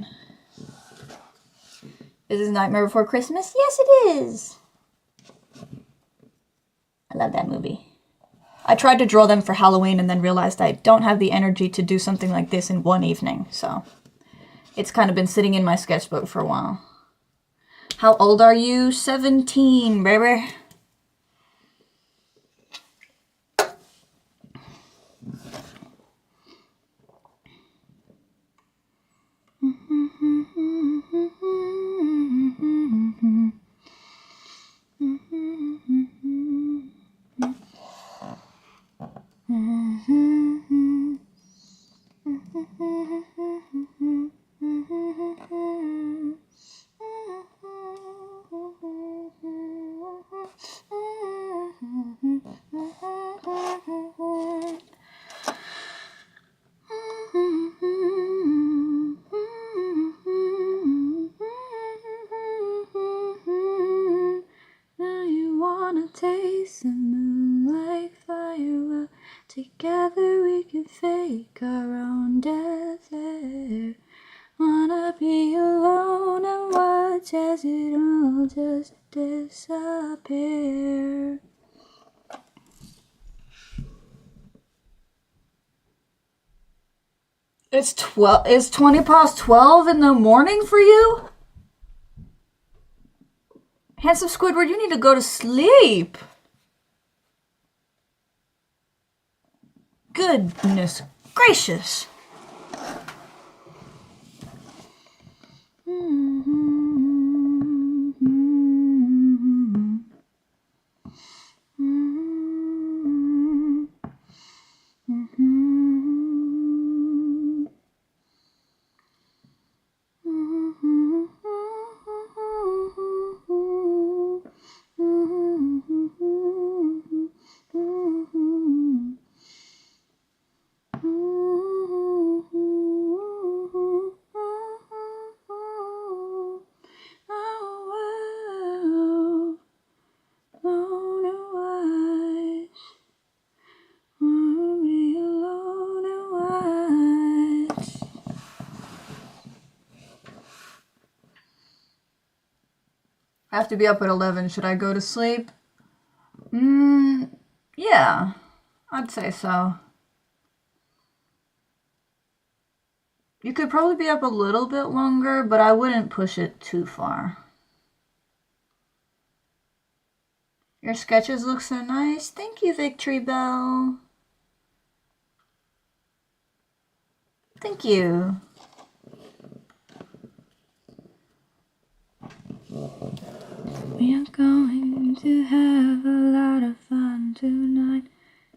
This is Nightmare Before Christmas? Yes, it is! I love that movie. I tried to draw them for Halloween and then realized I don't have the energy to do something like this in one evening, so it's kind of been sitting in my sketchbook for a while. How old are you? 17, baby. Together we can fake our own death there. does it all just disappear? It's 20 past 12 in the morning for you? Handsome Squidward, you need to go to sleep. Goodness gracious. I have to be up at 11. Should I go to sleep? Yeah, I'd say so. You could probably be up a little bit longer, but I wouldn't push it too far. Your sketches look so nice. Thank you, Victory Bell. Thank you. We are going to have a lot of fun tonight.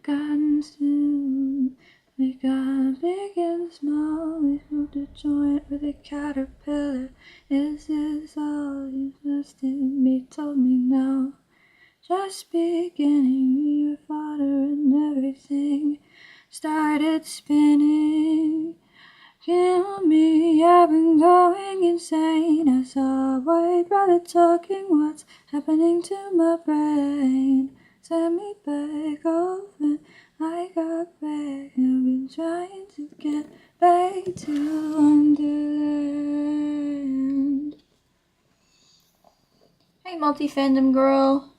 Gotten soon. We got big and small. We moved a joint with a caterpillar. Is this all you just in me told me no? Just beginning, your father and everything started spinning. Kill me, I've been going insane. I saw a white rabbit talking. What's happening to my brain? Send me back off and I got back. I've been trying to get back to Wonderland. Hey, multi-fandom girl.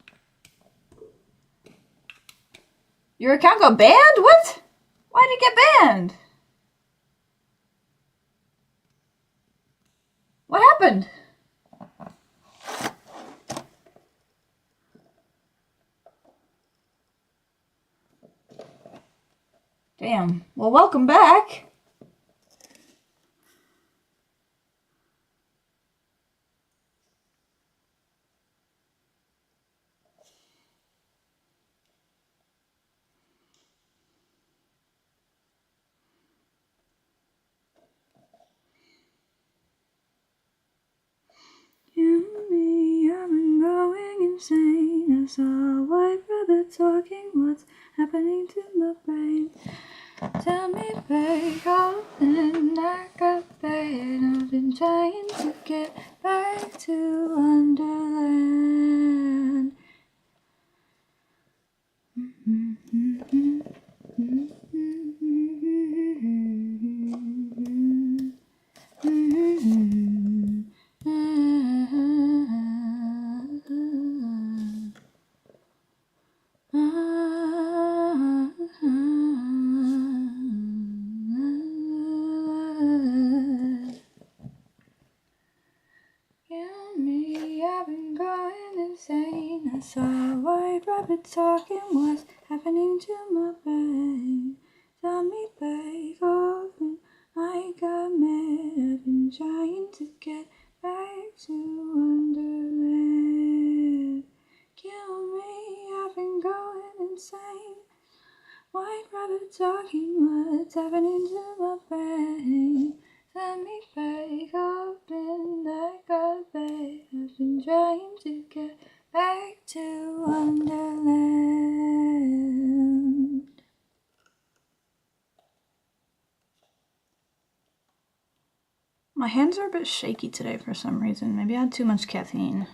Your account got banned? What? Why did it get banned? What happened? Damn. Well, welcome back. You and me, I've been going insane. I saw a white rabbit talking. What's happening to my brain? Tell me back off and I got bad. I've been trying to get back to Wonderland. Kill me, I've been going insane. I saw a white rabbit talking. What's happening to my brain? Tell me back off and I got mad. I've been trying to get back to Wonderland. Kill me, I've been going insane. White rabbit talking, what's happening to my brain? Send me back up and I got back. I've been trying to get back to Wonderland. My hands are a bit shaky today for some reason. Maybe I had too much caffeine.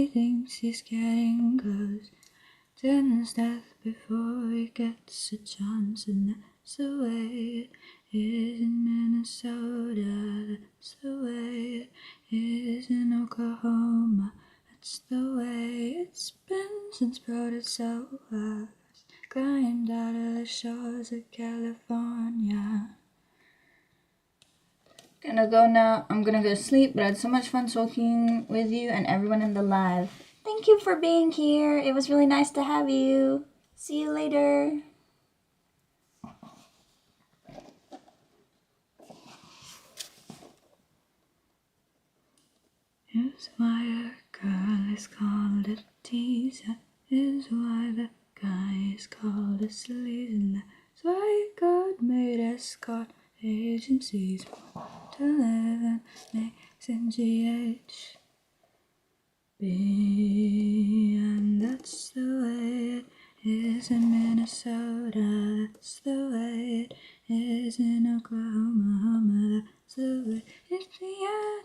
he thinks he's getting close. Then his death before he gets a chance, and that's the way it is in Minnesota. That's the way it is in Oklahoma. That's the way it's been since Protozoa climbed out of the shores of California. Gonna go now. I'm gonna go to sleep, but I had so much fun talking with you and everyone in the live. Thank you for being here. It was really nice to have you. See you later. Here's why a girl is called a teaser. Here's why the guy is called a sleaze. And that's why God made escort agencies to live and mix in GH. And that's the way it is in Minnesota. That's the way it is in Oklahoma. That's the way it's the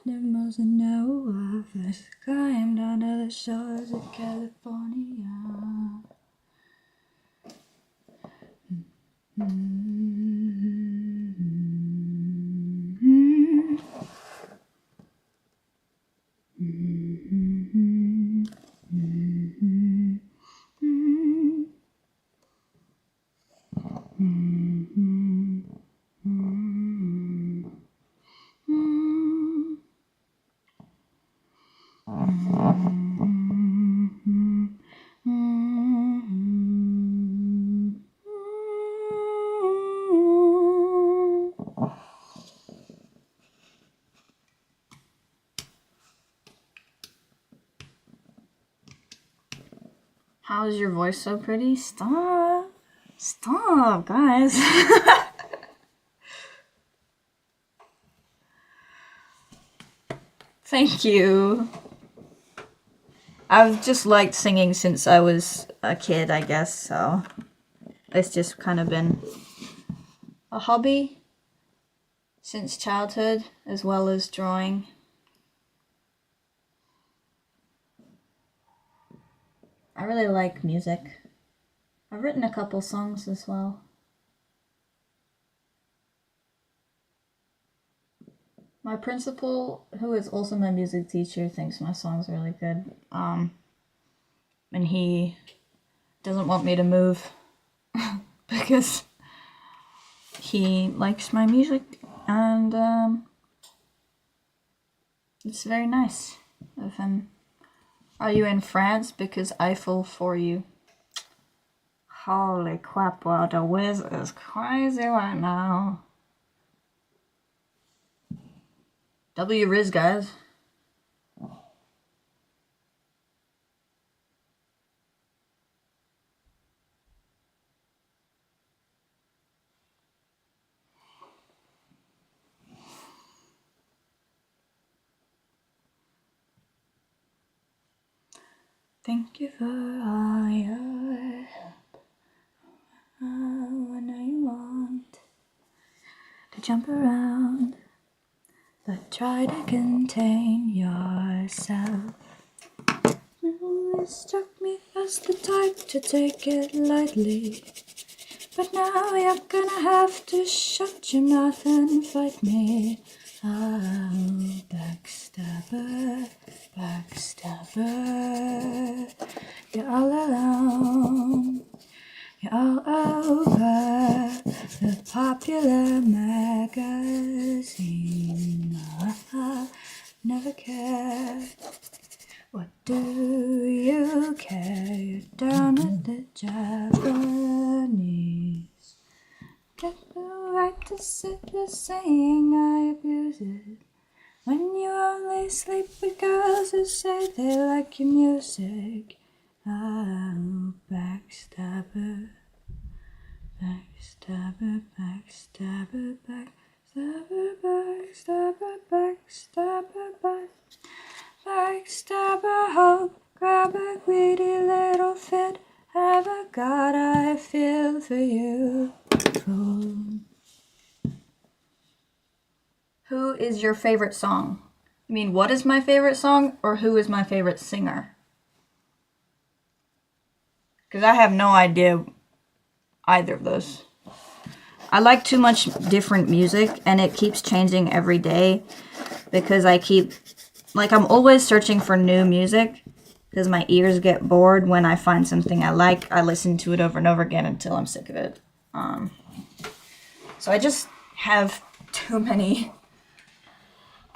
animals and Noah first climbed onto the shores of California. How is your voice so pretty? Stop. Stop, guys. Thank you. I've just liked singing since I was a kid, I guess, so it's just kind of been a hobby since childhood, as well as drawing. I really like music. I've written a couple songs as well. My principal, who is also my music teacher, thinks my songs are really good. And he doesn't want me to move because he likes my music, and it's very nice of him. Are you in France? Because I fall for you. Holy crap, well, the whiz is crazy right now. W Riz, guys. Thank you for all your help. I know you want to jump around, but try to contain yourself. You always struck me as the type to take it lightly, but now you're gonna have to shut your mouth and fight me. Oh, backstabber, backstabber, you're all alone, you're all over the popular magazine. Never care, what do you care? You're down with the Japanese. Get the right to sit there saying I abuse it, when you only sleep with girls who say they like your music. Oh, backstabber, backstabber, backstabber, backstabber, backstabber, backstabber, backstabber, hope, grab a greedy little fit, have a god I feel for you. Who is your favorite song? I mean, what is my favorite song, or who is my favorite singer? Because I have no idea either of those. I like too much different music, and it keeps changing every day because I'm always searching for new music because my ears get bored when I find something I like. I listen to it over and over again until I'm sick of it. So I just have too many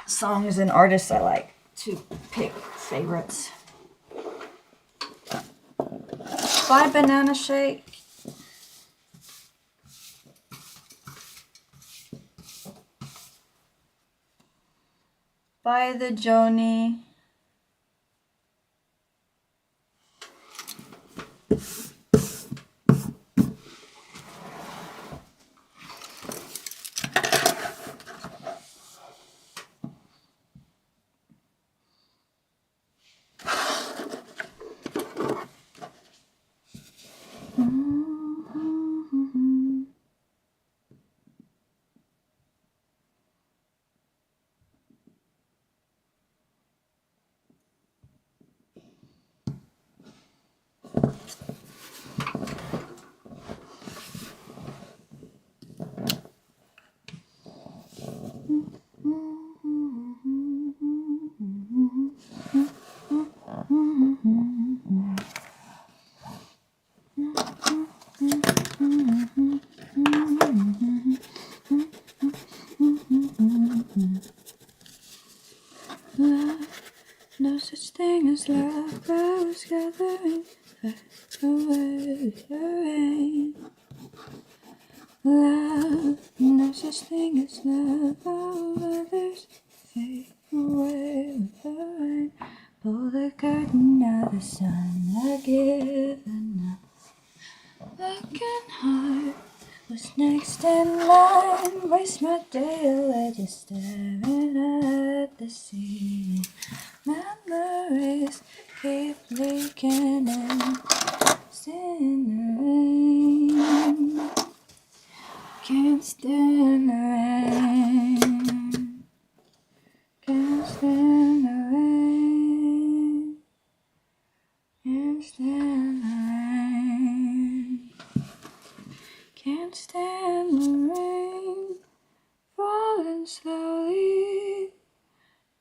songs and artists I like to pick favorites. By Banana Shake. By the Joni. No such thing as love, rose gathering fast away with the rain. Love, no such thing as love, all others fade away with the rain. Pull the curtain out of the sun, I give enough. Looking hard, what's next in line? Waste my day away just staring at the sea. Memories keep leaking in the rain. Can't stand the rain. Can't stand the rain. Can't stand the rain. Can't stand the rain. Falling slowly.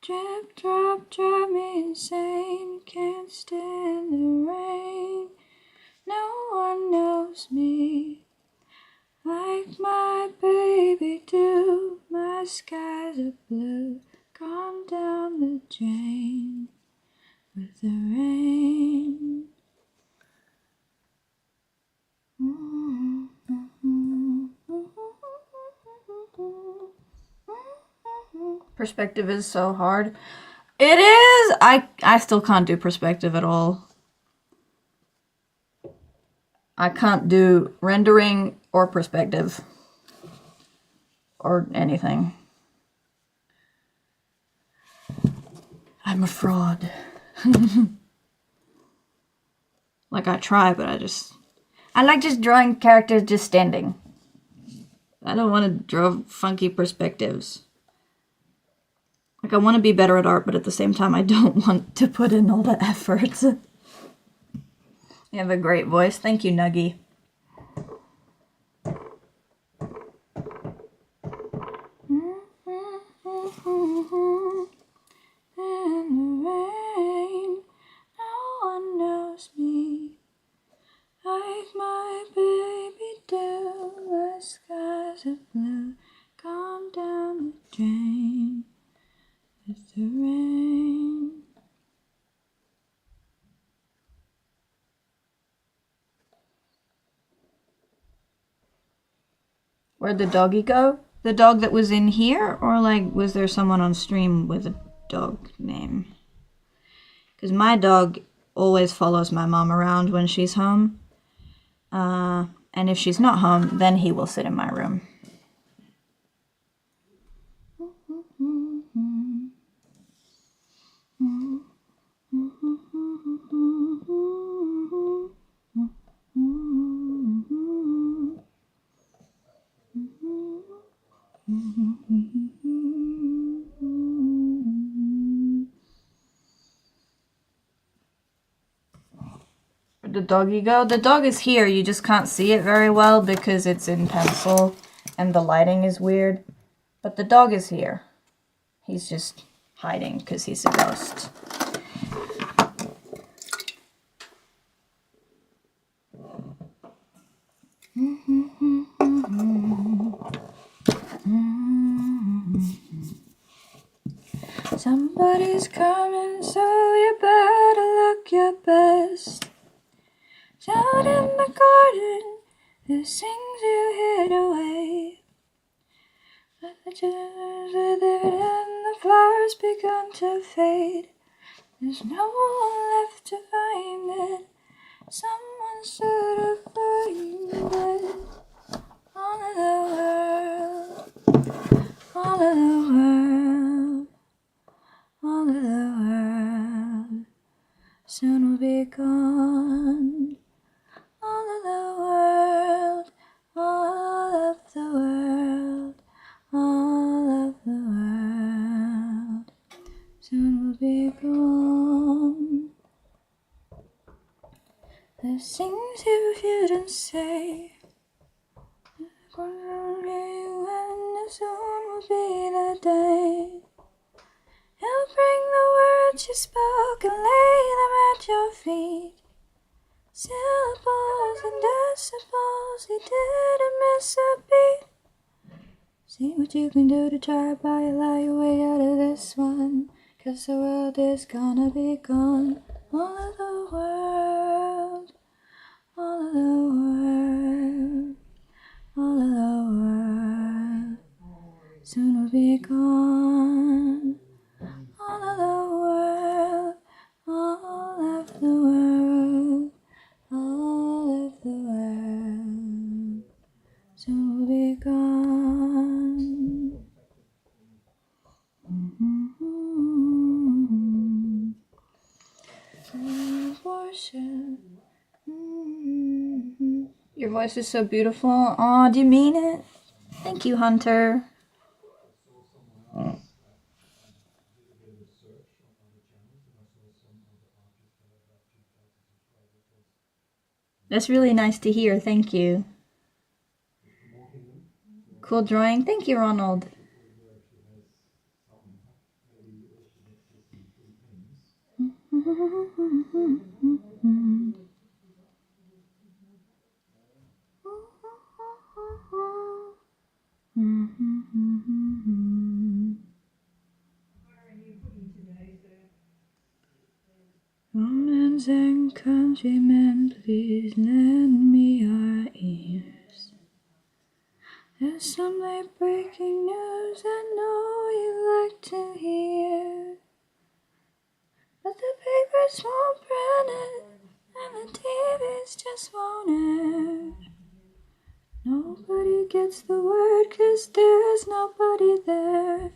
Drip, drop, drive me insane. Can't stand the rain. No one knows me like my baby do. My skies are blue, gone down the drain with the rain. Perspective is so hard. It is! I still can't do perspective at all. I can't do rendering or perspective. Or anything. I'm a fraud. Like, I try, but I like just drawing characters just standing. I don't want to draw funky perspectives. Like, I want to be better at art, but at the same time, I don't want to put in all the effort. You have a great voice. Thank you, Nuggy. In the rain, no one knows me like my baby do. My skies are blue, gone down the drain with the rain. Where'd the doggy go? The dog that was in here? Or, like, was there someone on stream with a dog name? Because my dog always follows my mom around when she's home. And if she's not home, then he will sit in my room. the doggy go? The dog is here. You just can't see it very well because it's in pencil and the lighting is weird. But the dog is here. He's just hiding because he's a ghost. Somebody's coming, so you better look your best. Down in the garden, who sings you hid away? But the tunes withered and the flowers begun to fade. There's no one left to find it. Someone should have framed it. All of the world, all of the world, all of the world soon will be gone. All of the world, all of the world, all of the world soon will be gone. There's things you shouldn't say. When the soon will be the day. He'll bring the words you spoke and lay them at your feet. Syllables and decibels, he didn't miss a beat. See what you can do to try by lie your way out of this one. 'Cause the world is gonna be gone. All of the world, all of the world, all of the world soon will be gone. All of the world, all of the world, all of the world soon will be gone. Abortion. Your voice is so beautiful. Aw, do you mean it? Thank you, Hunter. That's really nice to hear. Thank you. Cool drawing. Thank you, Ronald. Romans and countrymen, please lend me your ears. There's some late breaking news I know you like to hear. But the papers won't print it, and the TVs just won't air. Nobody gets the word 'cause there's nobody there.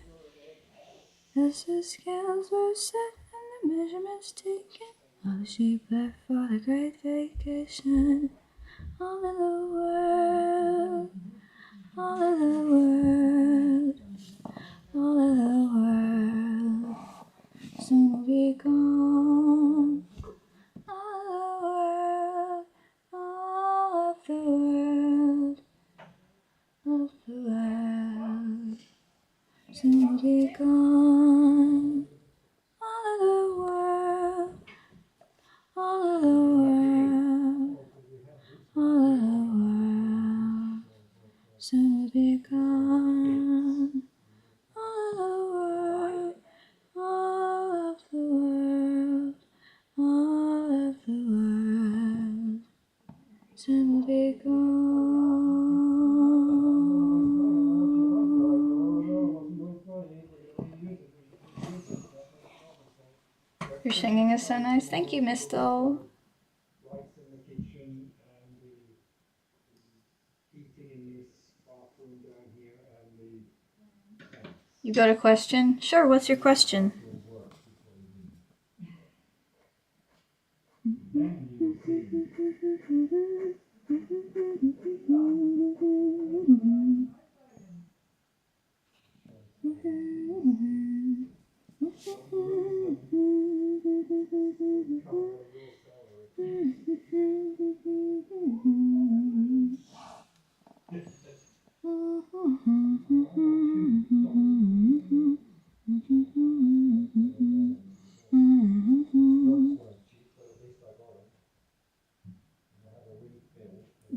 As the scales were set and the measurements taken, all the sheep left for the great vacation. All of the world, all of the world, all of the world soon will be gone. All of the world, all of the world soon will be gone. All of the world, all of the world, all of the world soon will be gone. All of the world, all of the world, all of the world soon will be gone. Your singing is so nice. Thank you, Mistel. Lights in the kitchen and the heating in this bathroom down here and the fence. You got a question? Sure, what's your question? Then you see.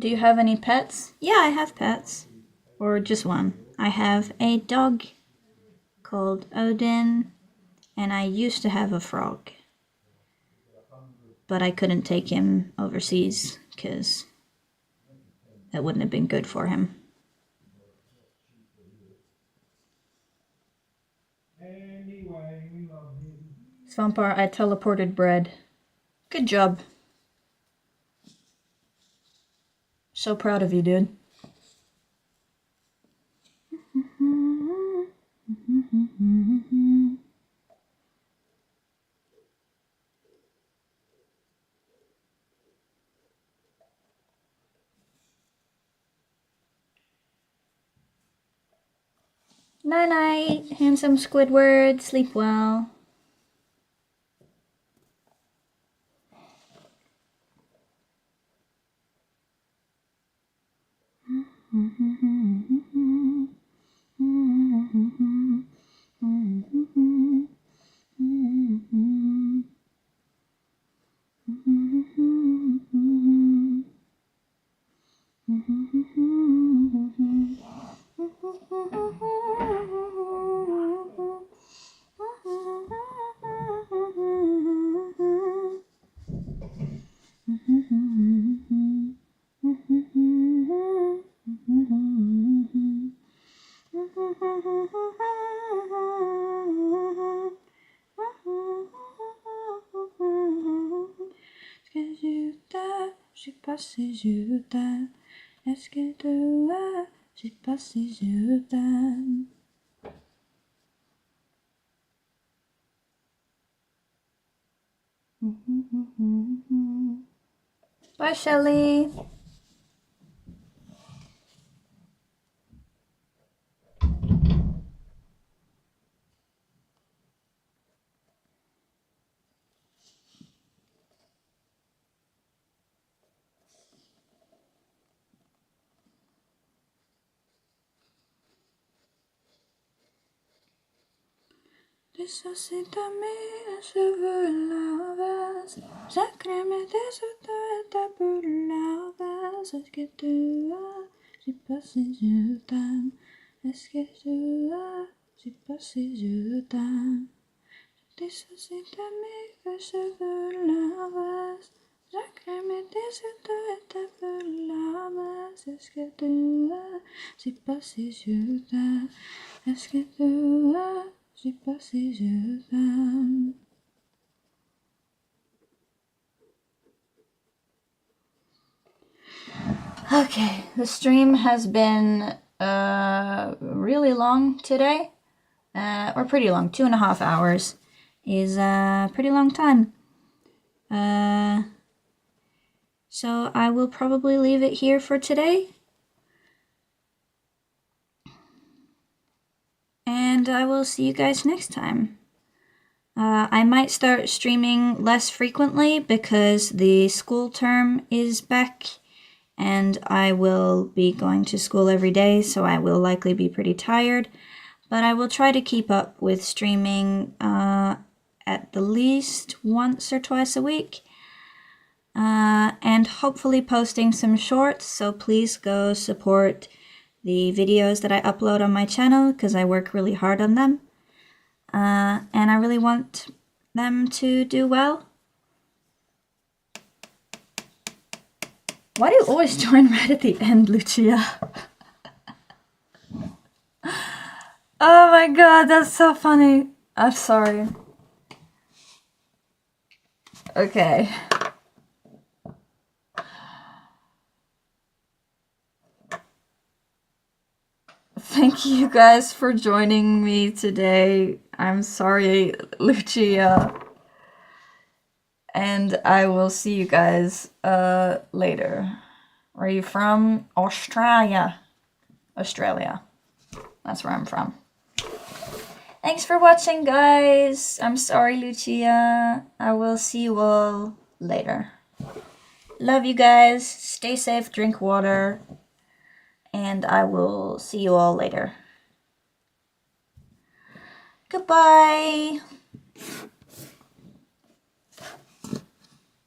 Do you have any pets? Yeah, I have pets. Or just one. I have a dog called Odin, and I used to have a frog. But I couldn't take him overseas because that wouldn't have been good for him. Anyway, we love him. Svampar, I teleported bread. Good job. So proud of you, dude. Night night, handsome Squidward. Sleep well. Je sais pas si je t'aime. Est-ce que tu as? Je sais pas si je t'aime. Bye, Shelly. Resuscítame, je veux la vase. Sacré-moi des autres ta pour la vase. Est-ce que tu as? Je sais pas si je t'aime. Est-ce que tu as? Je sais pas si je t'aime. Resuscítame, je veux la vase. Sacré-moi des autres ta pour la vase. Est-ce que tu as? Je sais pas si je t'aime. Est-ce que tu as? Je sais pas si je t'aime. Okay, the stream has been really long today. Or pretty long. 2.5 hours is a pretty long time. So I will probably leave it here for today. And I will see you guys next time. I might start streaming less frequently because the school term is back and I will be going to school every day, so I will likely be pretty tired. But I will try to keep up with streaming at the least once or twice a week. And hopefully posting some shorts, so please go support the videos that I upload on my channel because I work really hard on them. And I really want them to do well. Why do you always join right at the end, Lucia? Oh my god, that's so funny. I'm sorry. Okay. Thank you guys for joining me today. I'm sorry, Lucia. And I will see you guys later. Where are you from? Australia. Australia. That's where I'm from. Thanks for watching, guys. I'm sorry, Lucia. I will see you all later. Love you guys. Stay safe, drink water. And I will see you all later. Goodbye.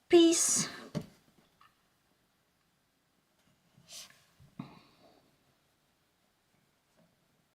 Peace.